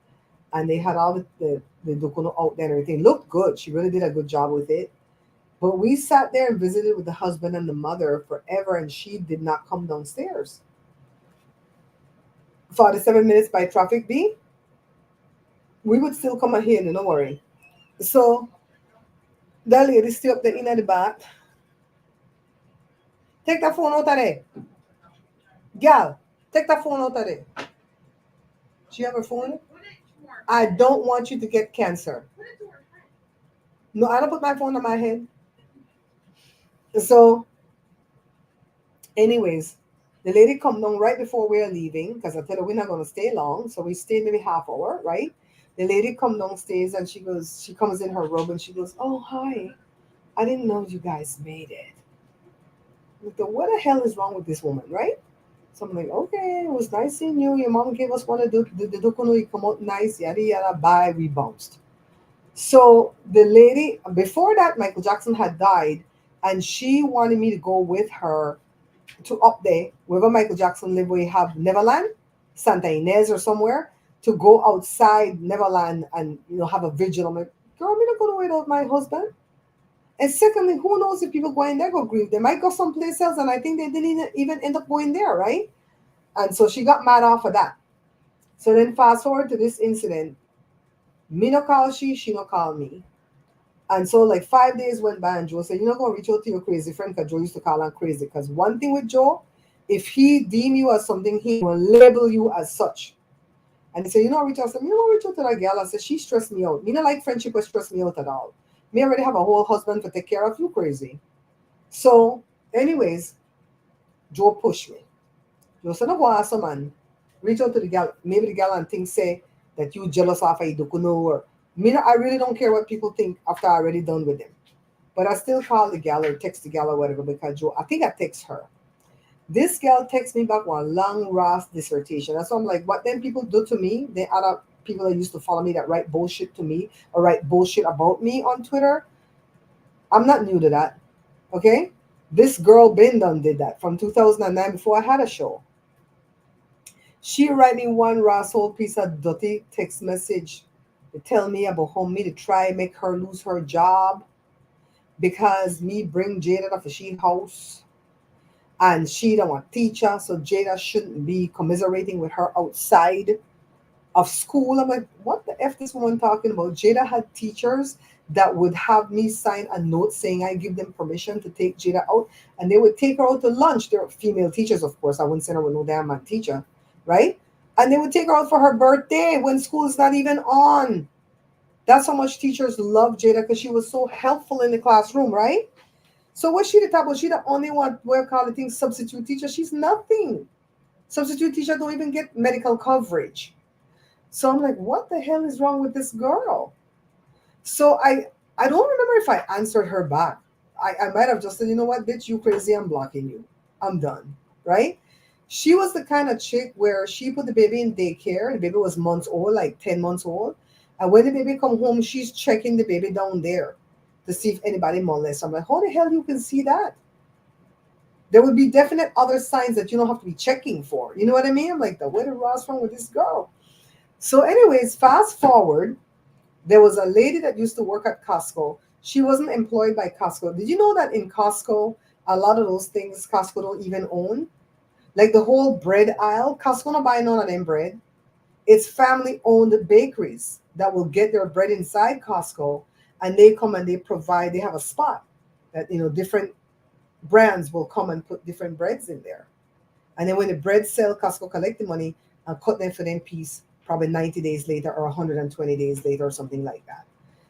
And they had all the dukuno out there and everything. Looked good. She really did a good job with it. But we sat there and visited with the husband and the mother forever, and she did not come downstairs. 47 minutes by traffic B, we would still come ahead, no worry. So that lady still up there in the back. Take that phone out of there. Gal, take that phone out of there. She have her phone? I don't want you to get cancer. No, I don't put my phone on my head. So, anyways, the lady come down right before we are leaving because I tell her we're not going to stay long. So we stayed maybe half hour, right? The lady come downstairs and she comes in her robe and she goes, oh, hi. I didn't know you guys made it. Like, what the hell is wrong with this woman, right? So I'm like, okay, it was nice seeing you. Your mom gave us one of the dukuno. You come out nice, yada yada. Bye. We bounced. So the lady before that, Michael Jackson had died, and she wanted me to go with her to up there, wherever Michael Jackson lived, where you have Neverland, Santa Ynez or somewhere, to go outside Neverland and have a vigil. I'm like, girl, I'm not going to wait out my husband. And secondly, who knows if people go in there go grieve? They might go someplace else, and I think they didn't even end up going there, right? And so she got mad off of that. So then fast forward to this incident. Me no call she no call me. And so like 5 days went by and Joe said, you're not gonna reach out to your crazy friend because Joe used to call her crazy. Because one thing with Joe, if he deem you as something, he will label you as such. And he said, you know, reach out. I said, you know, reach out to that girl. I said, she stressed me out. Me not like friendship will stress me out at all. Me already have a whole husband to take care of, you crazy. So, anyways, Joe pushed me. Joe said, no, go ask some man. Reach out to the gal. Maybe the gal and think say that you jealous of a dukuno or me. I really don't care what people think after I already done with them. But I still call the gal or text the gal or whatever because Joe, I think I text her. This gal texts me back one long Ross dissertation. That's why I'm like, what them people do to me, they other people that used to follow me that write bullshit to me or write bullshit about me on Twitter. I'm not new to that. Okay? This girl Ben done did that from 2009 before I had a show. She write me one Ross whole piece of dirty text message to tell me about how me to try make her lose her job because me bring Jada to she house and she don't want teacher, so Jada shouldn't be commiserating with her outside of school. I'm like, what the F this woman talking about? Jada had teachers that would have me sign a note saying I give them permission to take Jada out, and they would take her out to lunch. They're female teachers, of course. I wouldn't send her with no damn man teacher, right? And they would take her out for her birthday when school is not even on. That's how much teachers love Jada because she was so helpful in the classroom, right? So was she the type? Was she the only one where call the thing substitute teacher? She's nothing. Substitute teacher don't even get medical coverage. So I'm like, what the hell is wrong with this girl? So I don't remember if I answered her back. I might have just said, you know what, bitch, you crazy, I'm blocking you. I'm done. Right? She was the kind of chick where she put the baby in daycare. The baby was months old, like 10 months old. And when the baby come home, she's checking the baby down there to see if anybody molests. I'm like, how the hell you can see that? There would be definite other signs that you don't have to be checking for. You know what I mean? I'm like, the what is wrong with this girl? So, anyways, fast forward, there was a lady that used to work at Costco. She wasn't employed by Costco. Did you know that in Costco, a lot of those things Costco don't even own? Like the whole bread aisle, Costco not buy none of them bread. It's family owned bakeries that will get their bread inside Costco and they come and they provide, they have a spot that, different brands will come and put different breads in there. And then when the bread sell, Costco collect the money and cut them for them piece probably 90 days later or 120 days later or something like that.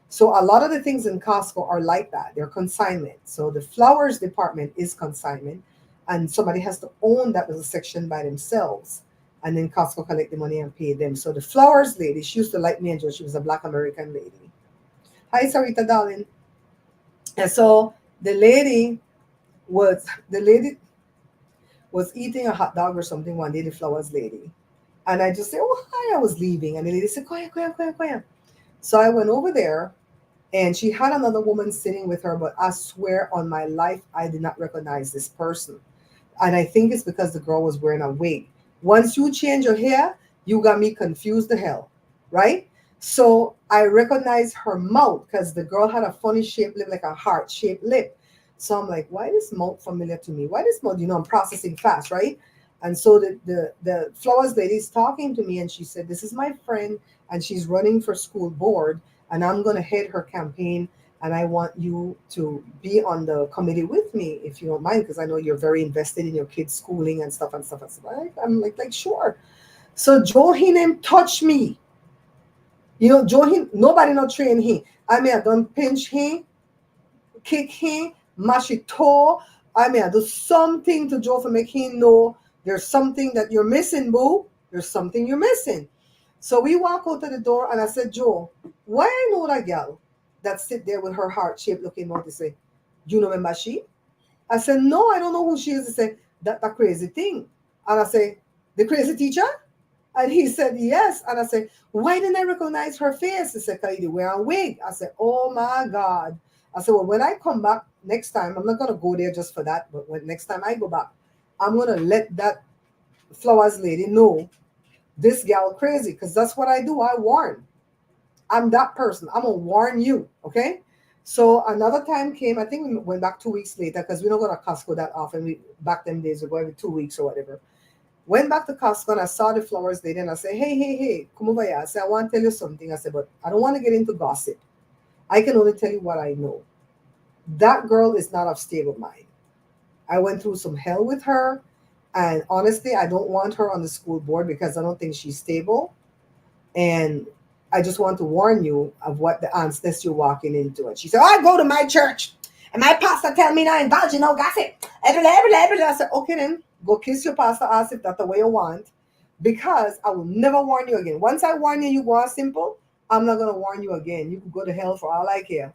So a lot of the things in Costco are like that. They're consignment. So the flowers department is consignment, and somebody has to own that little section by themselves. And then Costco collect the money and pay them. So the flowers lady, she used to like me and Joe. She was a Black American lady. Hi, Sarita, darling. And so the lady was eating a hot dog or something one day. The flowers lady, and I just said, "Oh hi," I was leaving, and the lady said, "Koya, koya, koya, koya." So I went over there, and she had another woman sitting with her, but I swear on my life, I did not recognize this person. And I think it's because the girl was wearing a wig. Once you change your hair, you got me confused the hell, right? So I recognized her mouth because the girl had a funny shaped lip, like a heart shaped lip. So I'm like, why is mouth familiar to me? Why this mouth? I'm processing fast, right? And so the flowers lady is talking to me, and she said, "This is my friend, and she's running for school board, and I'm gonna head her campaign, and I want you to be on the committee with me if you don't mind, because I know you're very invested in your kids' schooling and stuff and stuff and stuff." I'm like sure. So Joe Hinem touched me. Joe him nobody not train him. I mean I done pinch him, kick him, mash it toe. I mean I do something to Joe for make him know there's something that you're missing, boo. There's something you're missing. So we walk out to the door, and I said, Joe, why I know that gal that sit there with her heart shaped looking mouth? He say, you know remember she? I said, no, I don't know who she is. He said, that crazy thing. And I say, the crazy teacher? And he said, yes. And I said, why didn't I recognize her face? He said, because you wear a wig. I said, oh my God. I said, well, when I come back next time, I'm not going to go there just for that. But when next time I go back, I'm going to let that flowers lady know this gal crazy, because that's what I do. I warn. I'm that person. I'm gonna warn you. Okay. So another time came. I think we went back 2 weeks later because we don't go to Costco that often. We back them days we go every 2 weeks or whatever. Went back to Costco and I saw the flowers lady and I said, hey, hey, hey, come over here. I said, I want to tell you something. I said, but I don't want to get into gossip. I can only tell you what I know. That girl is not of stable mind. I went through some hell with her. And honestly, I don't want her on the school board because I don't think she's stable. And I just want to warn you of what the answers you're walking into. And she said, oh, I go to my church and my pastor tell me not indulge in no gossip. I said, okay then, go kiss your pastor ass if that's the way you want. Because I will never warn you again. Once I warn you, you go out simple. I'm not gonna warn you again. You can go to hell for all I care.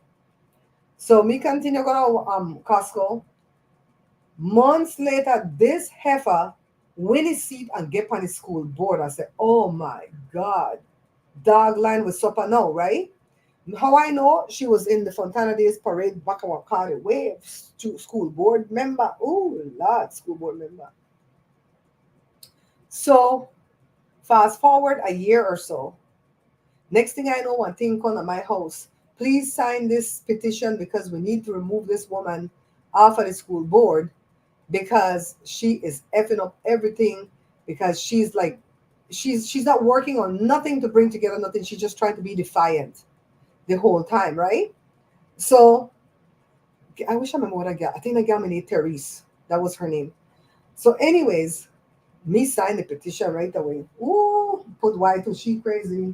So me continue going to Costco. Months later, this heifer win his seat and get on the school board. I said, oh my God. Dog line with supper now, right? How I know she was in the Fontana Days parade back on Cardi Wave school board member. Oh Lord, school board member. So fast forward a year or so. Next thing I know, one thing come at my house. Please sign this petition because we need to remove this woman off of the school board because she is effing up everything because she's like she's not working on nothing to bring together nothing. She's just trying to be defiant the whole time, right? So I wish I remember what I got. I think I got my name Therese. That was her name. So, anyways, me signed the petition right away. Ooh, put Y to she crazy.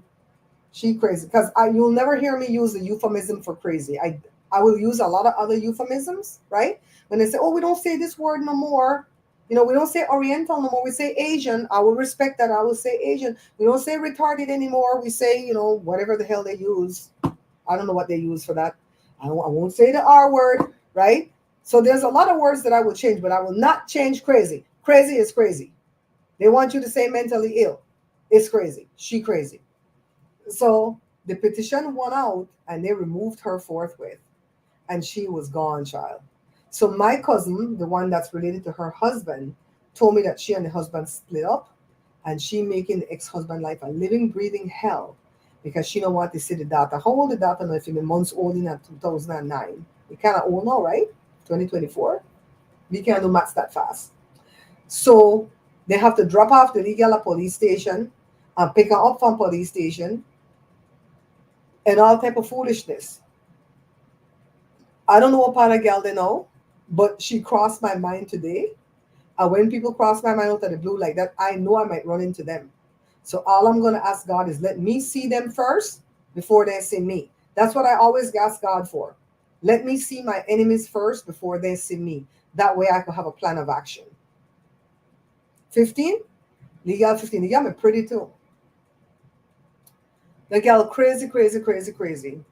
She crazy. Because you'll never hear me use the euphemism for crazy. I will use a lot of other euphemisms, right? When they say, oh, we don't say this word no more. We don't say Oriental no more. We say Asian. I will respect that. I will say Asian. We don't say retarded anymore. We say, whatever the hell they use. I don't know what they use for that. I won't say the R word, right? So there's a lot of words that I will change, but I will not change crazy. Crazy is crazy. They want you to say mentally ill. It's crazy. She crazy. So the petition won out and they removed her forthwith. And she was gone, child. So my cousin, the one that's related to her husband, told me that she and the husband split up and she making the ex-husband life a living, breathing hell because she don't want to see the daughter. How old the daughter now if you're months old in 2009? We kind of old now, right? 2024. We can't do maths that fast. So they have to drop off the legal at police station and pick her up from police station and all type of foolishness. I don't know what part of girl they know. but she crossed my mind today. And when people cross my mind out of the blue like that, I know I might run into them. So all I'm going to ask God is let me see them first before they see me. That's what I always ask God for. Let me see my enemies first before they see me. That way I can have a plan of action. 15? The girl 15. The girl me pretty too. The girl crazy, crazy, crazy, crazy.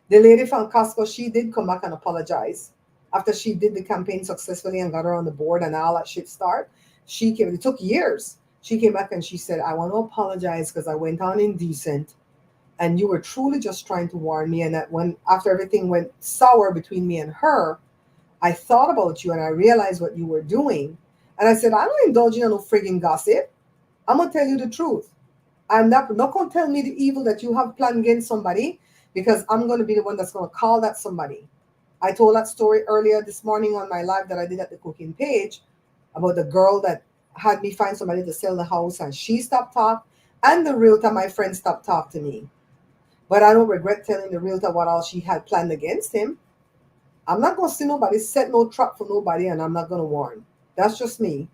The lady from Costco, she did come back and apologize. After she did the campaign successfully and got her on the board and all that shit start, she came, it took years. She came back and she said, I want to apologize because I went on indecent and you were truly just trying to warn me. And that when after everything went sour between me and her, I thought about you and I realized what you were doing. And I said, I'm not indulging in no frigging gossip. I'm gonna tell you the truth. I'm not gonna tell me the evil that you have planned against somebody because I'm gonna be the one that's gonna call that somebody. I told that story earlier this morning on my live that I did at the cooking page about the girl that had me find somebody to sell the house and she stopped talk and the realtor, my friend, stopped talk to me. But I don't regret telling the realtor what all she had planned against him. I'm not gonna see nobody set no trap for nobody and I'm not gonna warn. That's just me.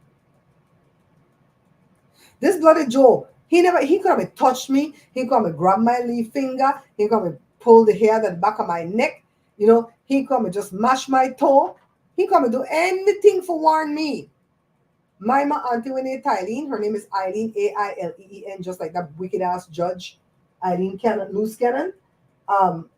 This bloody Joe, he could have touched me. He could have grabbed my leaf finger. He could have pulled the hair at the back of my neck. You know, he could have just mashed my toe. He could have do anything for warn me. My auntie when they Eileen, her name is Eileen, Aileen, just like that wicked ass judge, Eileen Cannon, loose cannon. Um,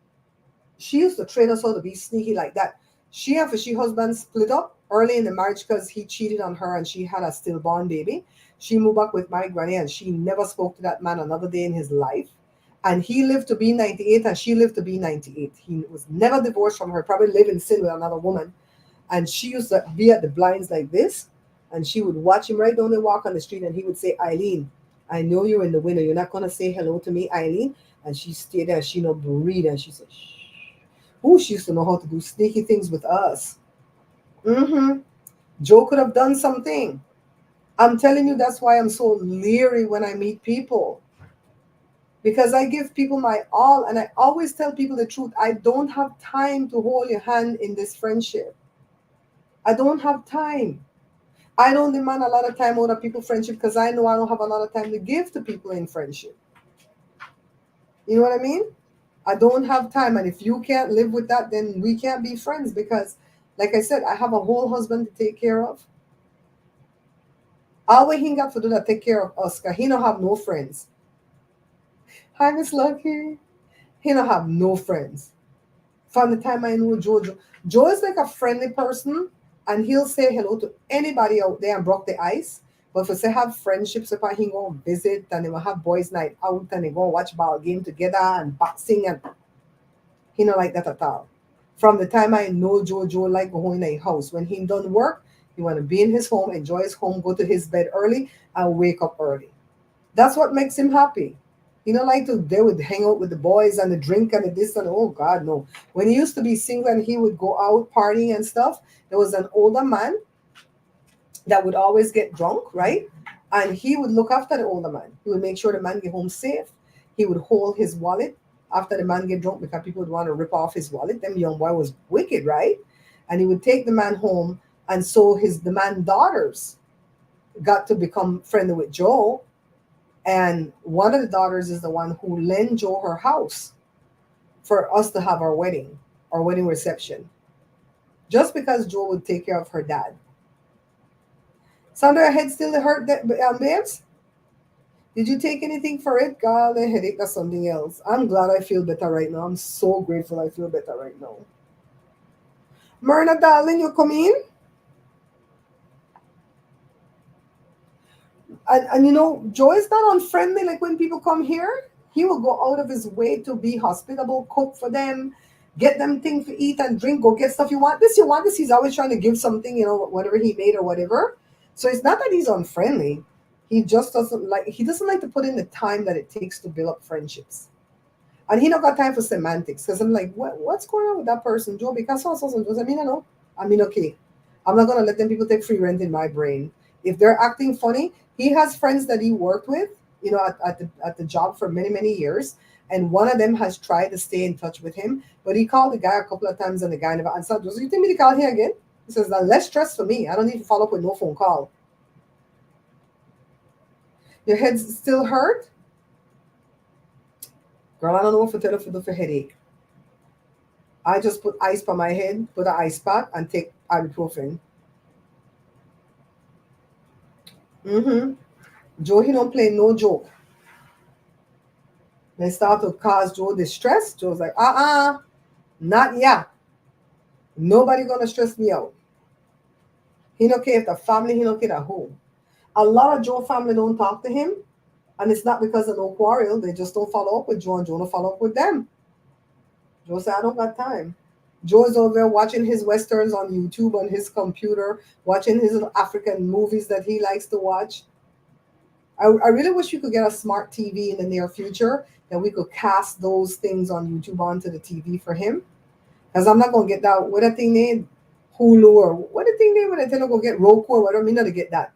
she used to train us all to be sneaky like that. She and she husband split up early in the marriage because he cheated on her and she had a stillborn baby. She moved back with my granny and she never spoke to that man another day in his life. And he lived to be 98 and she lived to be 98. He was never divorced from her, probably lived in sin with another woman. And she used to be at the blinds like this and she would watch him right down the walk on the street and he would say, Eileen, I know you're in the window. You're not going to say hello to me, Eileen. And she stayed there. She no breathe and she said, shh. Ooh, she used to know how to do sneaky things with us. Mm-hmm. Joe could have done something. I'm telling you, that's why I'm so leery when I meet people. Because I give people my all and I always tell people the truth. I don't have time to hold your hand in this friendship. I don't have time. I don't demand a lot of time out of people friendship because I know I don't have a lot of time to give to people in friendship. You know what I mean? I don't have time. And if you can't live with that, then we can't be friends because, like I said, I have a whole husband to take care of. All we he got to do that take care of us because he don't have no friends. Hi, Miss Lucky. He don't have no friends. From the time I know Joe, Joe is like a friendly person and he'll say hello to anybody out there and broke the ice. But if we say have friendships, if he go visit and they will have boys' night out and they go watch ball game together and boxing and he not like that at all. From the time I know Joe, Joe like going in a house. When he done work, he want to be in his home, enjoy his home, go to his bed early, and wake up early. That's what makes him happy. He don't like to they would hang out with the boys and the drink and the this and oh God no. When he used to be single and he would go out partying and stuff, there was an older man that would always get drunk, right? And he would look after the older man. He would make sure the man get home safe. He would hold his wallet after the man get drunk because people would want to rip off his wallet. Them young boy was wicked, right? And he would take the man home, and so the man daughters got to become friendly with Joe. And one of the daughters is the one who lent Joe her house for us to have our wedding reception, just because Joe would take care of her dad. Sandra, your head still hurt, babes? Did you take anything for it? God, a headache or something else. I'm glad I feel better right now. I'm so grateful I feel better right now. Myrna, darling, you come in? And you know, Joe is not unfriendly like when people come here. He will go out of his way to be hospitable, cook for them, get them things to eat and drink, go get stuff. You want this, you want this. He's always trying to give something, you know, whatever he made or whatever. So it's not that he's unfriendly. He doesn't like to put in the time that it takes to build up friendships. And he not got time for semantics because I'm like, what's going on with that person, Joe? Because I mean, I know. I mean, okay. I'm not gonna let them people take free rent in my brain. If they're acting funny, he has friends that he worked with, you know, at the job for many, many years. And one of them has tried to stay in touch with him, but he called the guy a couple of times and the guy never answered. So you think me to call him again? He says, "Now less stress for me. I don't need to follow up with no phone call. Your head's still hurt? Girl, I don't know what to tell you for headache. I just put ice on my head, put an ice pack, and take ibuprofen. Mm-hmm. Joe, he don't play no joke. They start to cause Joe distress. Joe's like, not yet. Nobody gonna stress me out. He don't care if the family, he don't care at home. A lot of Joe family don't talk to him, and it's not because of no quarrel. They just don't follow up with Joe, and Joe don't follow up with them. Joe said, I don't got time. Joe is over there watching his westerns on YouTube on his computer, watching his African movies that he likes to watch. I really wish we could get a smart TV in the near future that we could cast those things on YouTube onto the TV for him. Because I'm not gonna get that what a thing named Hulu or what a thing named when I tell him go get Roku or whatever. I mean not to get that.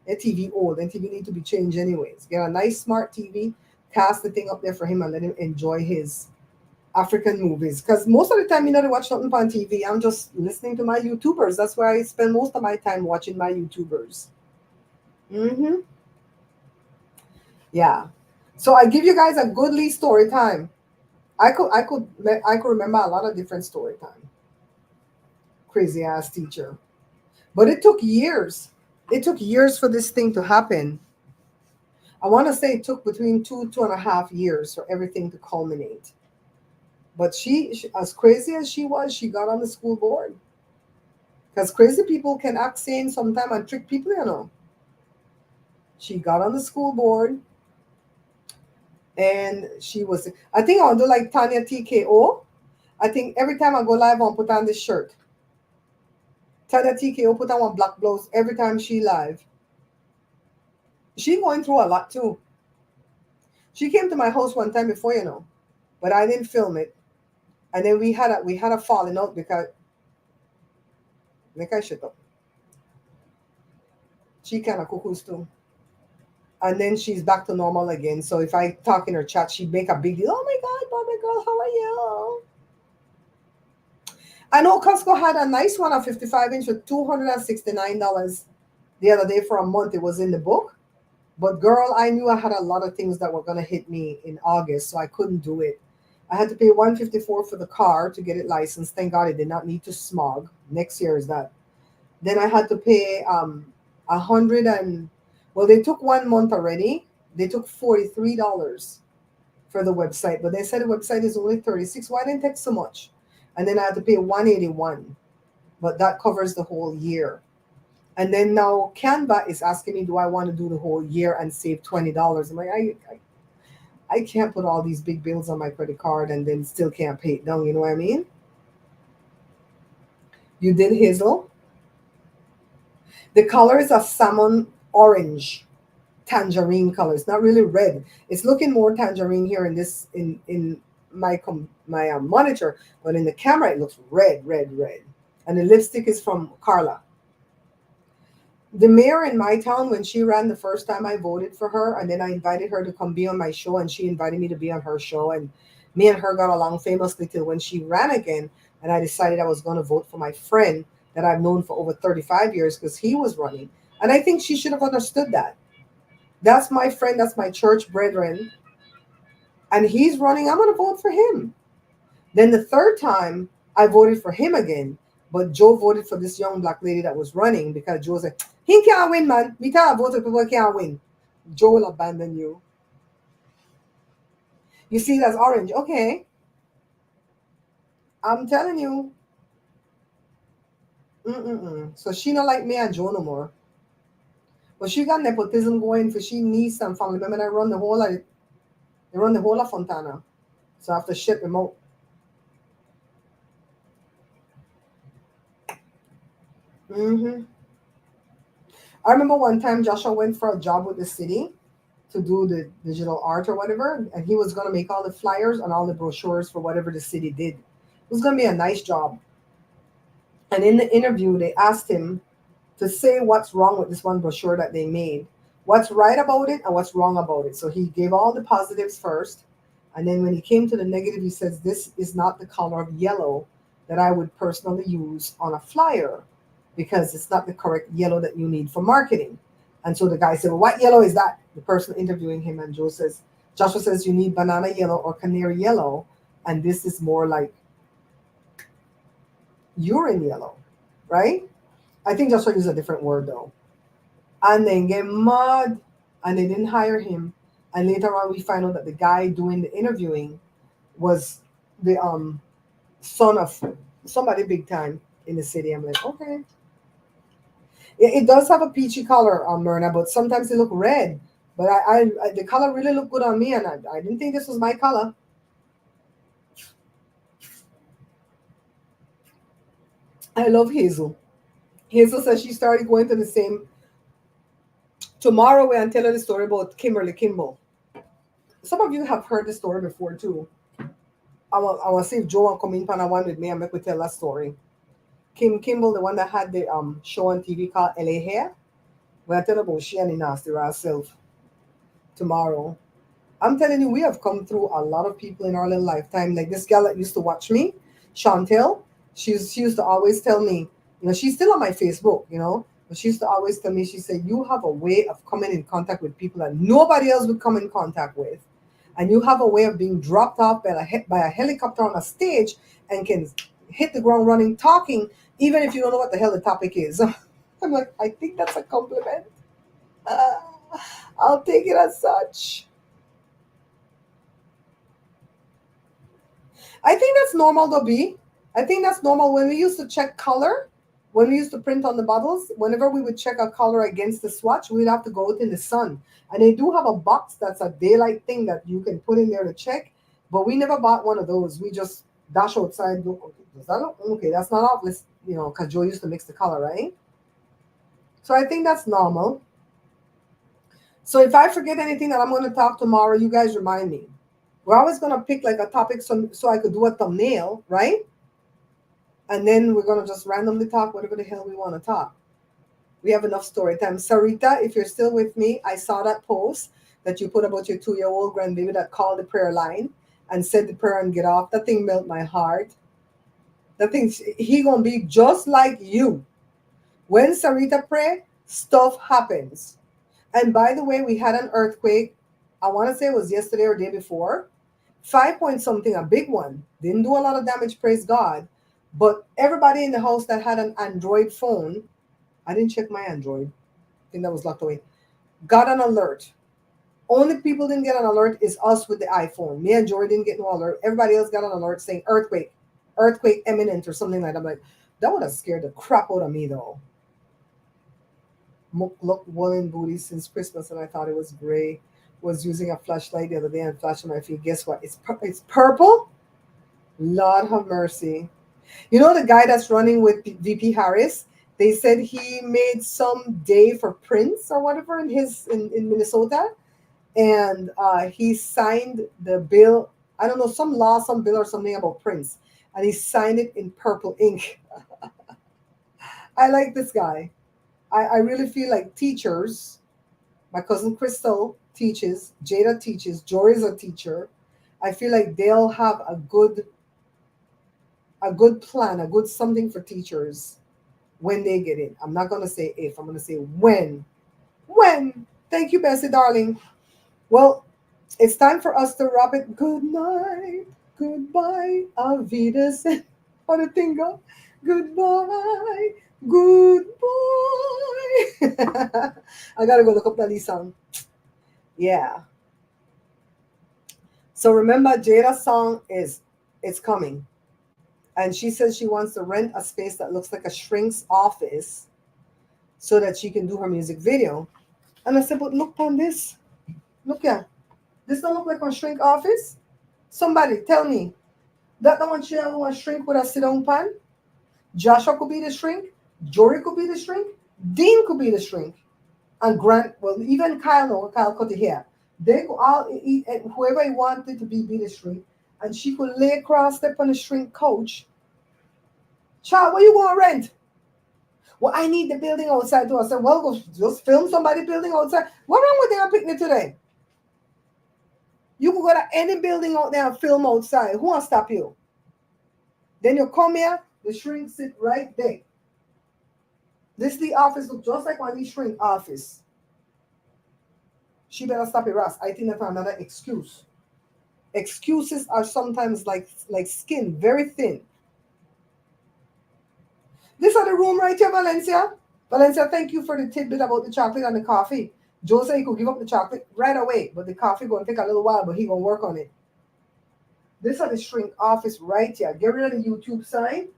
That TV old. That TV need to be changed anyways. Get a nice smart TV, cast the thing up there for him and let him enjoy his African movies. Because most of the time, to watch nothing on TV. I'm just listening to my YouTubers. That's where I spend most of my time watching my YouTubers. Mm-hmm. Yeah. So I give you guys a goodly story time. I could remember a lot of different story time. Crazy ass teacher. But it took years. It took years for this thing to happen. I want to say it took between 2.5 years for everything to culminate. But she, as crazy as she was, she got on the school board. Because crazy people can act sane sometimes and trick people. She got on the school board and she was, I think I'll do like Tanya TKO. I think every time I go live, I'll put on this shirt. Tanya TKO put on one black blouse every time she live. She going through a lot too. She came to my house one time before, but I didn't film it. And then we had a falling out because like I shut up. She kind of cuckoos too. And then she's back to normal again. So if I talk in her chat, she'd make a big deal. Oh my God, Bobby girl, how are you? I know Costco had a nice one, a 55-inch for $269 the other day for a month. It was in the book. But girl, I knew I had a lot of things that were gonna hit me in August, so I couldn't do it. I had to pay $154 for the car to get it licensed. Thank God it did not need to smog. Next year is that. Then I had to pay 100 and well, they took 1 month already. They took $43 for the website, but they said the website is only 36. Why didn't it take so much? And then I had to pay 181, but that covers the whole year. And then now Canva is asking me, do I want to do the whole year and save $20? I'm like, I can't put all these big bills on my credit card and then still can't pay it down. You know what I mean? You did Hazel. The color is a salmon orange, tangerine color. It's not really red. It's looking more tangerine here in this in my monitor, but in the camera it looks red, red, red. And the lipstick is from Carla. The mayor in my town, when she ran the first time, I voted for her, and then I invited her to come be on my show, and she invited me to be on her show, and me and her got along famously till when she ran again, and I decided I was going to vote for my friend that I've known for over 35 years because he was running, and I think she should have understood that. That's my friend, that's my church brethren, and he's running. I'm going to vote for him. Then the third time, I voted for him again, but Joe voted for this young black lady that was running because Joe said, he can't win, man. We can't vote for people who can't win. Joe will abandon you. You see, that's orange. Okay. I'm telling you. Mm-mm-mm. So she not like me and Joe no more. But she got nepotism going for she needs some family. Remember, they run the whole of Fontana. So I have to ship them out. Mm-hmm. I remember one time Joshua went for a job with the city to do the digital art or whatever, and he was going to make all the flyers and all the brochures for whatever the city did. It was going to be a nice job. And in the interview, they asked him to say what's wrong with this one brochure that they made, what's right about it and what's wrong about it. So he gave all the positives first. And then when he came to the negative, he says, this is not the color of yellow that I would personally use on a flyer. because it's not the correct yellow that you need for marketing. And so the guy said, well, what yellow is that? The person interviewing him, and Joshua says, you need banana yellow or canary yellow. And this is more like urine yellow, right? I think Joshua used a different word though. And then get mad, and they didn't hire him. And later on, we find out that the guy doing the interviewing was the son of somebody big time in the city. I'm like, okay. It does have a peachy color on Myrna, but sometimes they look red. But the color really looked good on me, and I didn't think this was my color. I love Hazel. Hazel says she started going to the same tomorrow and tell her the story about Kimberly Kimball. Some of you have heard the story before too. I want to see if Joe will come in and one with me and make me tell that story. Kim Kimball, the one that had the show on TV called LA Hair. When I tell about she and the nasty herself tomorrow. I'm telling you, we have come through a lot of people in our little lifetime. Like this girl that used to watch me, Chantel, she used to always tell me, she's still on my Facebook, but she used to always tell me, she said, you have a way of coming in contact with people that nobody else would come in contact with. And you have a way of being dropped off by a helicopter on a stage and can hit the ground running talking, even if you don't know what the hell the topic is. I'm like, I think that's a compliment. Uh, I'll take it as such. I think that's normal though, B. I think that's normal. When we used to check color, when we used to print on the bottles, whenever we would check a color against the swatch, we'd have to go out in the sun. And they do have a box that's a daylight thing that you can put in there to check, but we never bought one of those. We just dash outside, look, okay, does that look okay? That's not obvious, because Joe used to mix the color, right? So I think that's normal. So if I forget anything that I'm going to talk tomorrow, you guys remind me. We're always going to pick like a topic so I could do a thumbnail, right? And then we're going to just randomly talk whatever the hell we want to talk. We have enough story time. Sarita, if you're still with me, I saw that post that you put about your 2-year-old grandbaby that called the prayer line and said the prayer and get off. That thing melt my heart. That thing, he going to be just like you. When Sarita pray, stuff happens. And by the way, we had an earthquake. I want to say it was yesterday or day before. 5 point something, a big one. Didn't do a lot of damage, praise God. But everybody in the house that had an Android phone, I didn't check my Android. I think that was locked away. Got an alert. Only people didn't get an alert is us with the iPhone. Me and Jory didn't get no alert. Everybody else got an alert saying earthquake imminent or something like that. I'm like, that would have scared the crap out of me though. Looked woolen booty since Christmas, and I thought it was gray. Was using a flashlight the other day and flashing my feet. Guess what? It's purple. Lord have mercy. You know the guy that's running with VP Harris? They said he made some day for Prince or whatever in Minnesota, and he signed the bill. I don't know, some law, some bill or something about Prince, and he signed it in purple ink. I like this guy. I really feel like teachers. My cousin Crystal teaches, Jada teaches, Jory's a teacher. I feel like they'll have a good plan, a good something for teachers when they get in. I'm not gonna say if, I'm gonna say when. When. Thank you, Bessie, darling. Well, it's time for us to wrap it. Good night. Goodbye. Avidas. On a tingo. Goodbye. Goodbye. I gotta go look up that song. Yeah. So remember, Jada's song is It's Coming. And she says she wants to rent a space that looks like a shrink's office so that she can do her music video. And I said, but look on this. Look here. This don't look like a shrink office? Somebody tell me. That the one she ever want shrink with a sit-down pan? Joshua could be the shrink. Jory could be the shrink. Dean could be the shrink. And Grant, well, even Kyle, no, Kyle cut the hair. They could all eat, and whoever he wanted to be the shrink. And she could lay across step on the shrink couch. Child, what you want to rent? Well, I need the building outside too. I said, well, go just film somebody building outside. What wrong with their picnic today? You could go to any building out there and film outside. Who wants to stop you? Then you come here, the shrink sit right there. This the office look just like one of these shrink office. She better stop it, Ross. I think that's another excuse. Excuses are sometimes like skin, very thin. This are the room right here, Valencia. Valencia, thank you for the tidbit about the chocolate and the coffee. Joe said he could give up the chocolate right away, but the coffee gonna take a little while, but he gonna work on it. This are the shrink office right here. Get rid of the YouTube sign.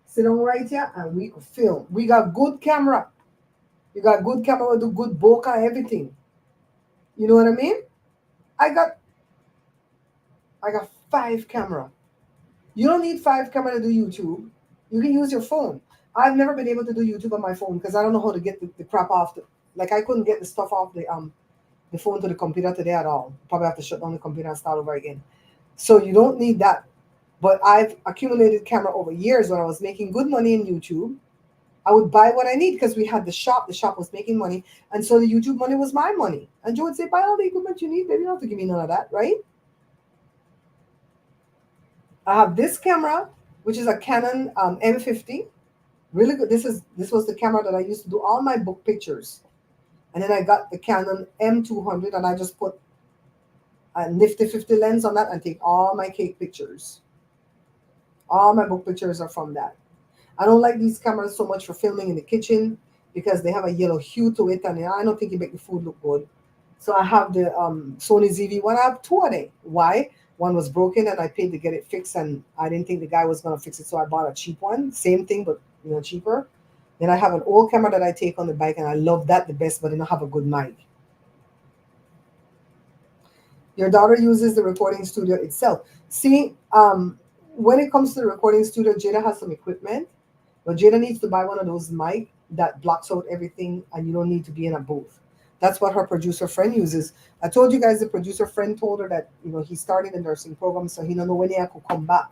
Sit down right here and we could film. We got good camera. You got good camera, we do good bokeh, everything. You know what I mean? I got I got 5 camera. You don't need 5 camera to do YouTube. You can use your phone. I've never been able to do YouTube on my phone because I don't know how to get the crap off like I couldn't get the stuff off the phone to the computer today at all. Probably have to shut down the computer and start over again. So you don't need that. But I've accumulated camera over years when I was making good money in YouTube. I would buy what I need because we had the shop. The shop was making money. And so the YouTube money was my money. And Joe would say, buy all the equipment you need, baby. You don't have to give me none of that, right? I have this camera, which is a Canon M50. Really good. This was the camera that I used to do all my book pictures. And then I got the Canon M200 and I just put a nifty 50 lens on that and take all my cake pictures. All my book pictures are from that. I don't like these cameras so much for filming in the kitchen because they have a yellow hue to it and I don't think it make the food look good. So I have the Sony ZV-1. I have 2 of them. Why? One was broken and I paid to get it fixed and I didn't think the guy was going to fix it. So I bought a cheap one. Same thing, but cheaper. Then I have an old camera that I take on the bike and I love that the best, but I don't have a good mic. Your daughter uses the recording studio itself. See, when it comes to the recording studio, Jada has some equipment, but Jada needs to buy one of those mic that blocks out everything and you don't need to be in a booth. That's what her producer friend uses. I told you guys the producer friend told her that he started the nursing program, so he don't know when he could come back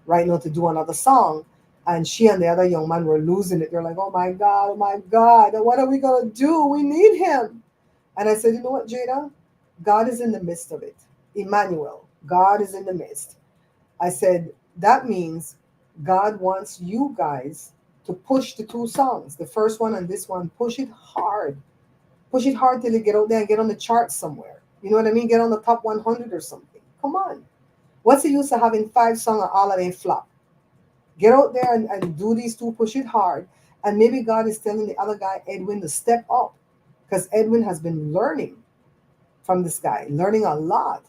right now to do another song. And she and the other young man were losing it. They're like, oh my God, what are we gonna do? We need him. And I said, you know what, Jada? God is in the midst of it. Emmanuel, God is in the midst. I said, that means God wants you guys to push the 2 songs, the first one and this one, push it hard. Push it hard till you get out there and get on the charts somewhere. You know what I mean? Get on the top 100 or something. Come on. What's the use of having 5 songs and all of them flop? Get out there and do these 2, push it hard. And maybe God is telling the other guy, Edwin, to step up. Because Edwin has been learning from this guy, learning a lot.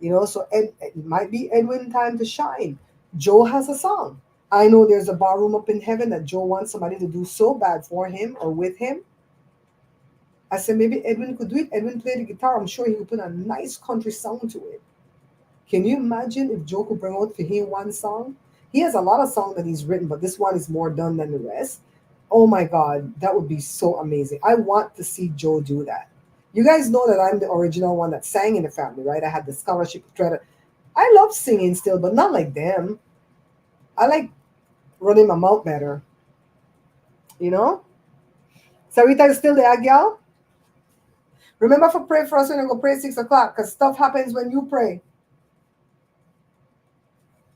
So it might be Edwin time to shine. Joe has a song. I know there's a barroom up in heaven that Joe wants somebody to do so bad for him or with him. I said maybe Edwin could do it. Edwin played the guitar. I'm sure he could put a nice country sound to it. Can you imagine if Joe could bring out for him one song? He has a lot of songs that he's written, but this one is more done than the rest. Oh my God, that would be so amazing. I want to see Joe do that. You guys know that I'm the original one that sang in the family, right? I had the scholarship credit. I love singing still, but not like them. I like running my mouth better. You know? Sarita is still there, gal? Remember to pray for us when you go pray 6 o'clock, because stuff happens when you pray.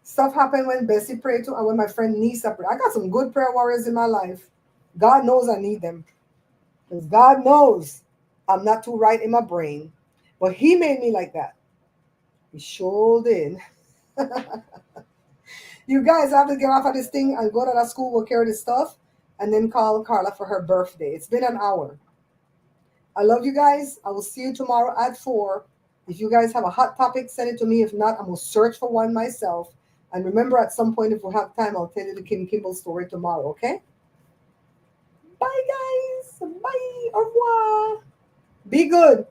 Stuff happened when Bessie prayed too, and when my friend Nisa prayed. I got some good prayer warriors in my life. God knows I need them. Because God knows I'm not too right in my brain. But he made me like that. He sure did. You guys have to get off of this thing and go to that school, go carry this stuff, and then call Carla for her birthday. It's been an hour. I love you guys. I will see you tomorrow at 4. If you guys have a hot topic, send it to me. If not, I'm going to search for one myself. And remember, at some point, if we have time, I'll tell you the Kim Kimball story tomorrow, okay? Bye, guys. Bye. Au revoir. Be good.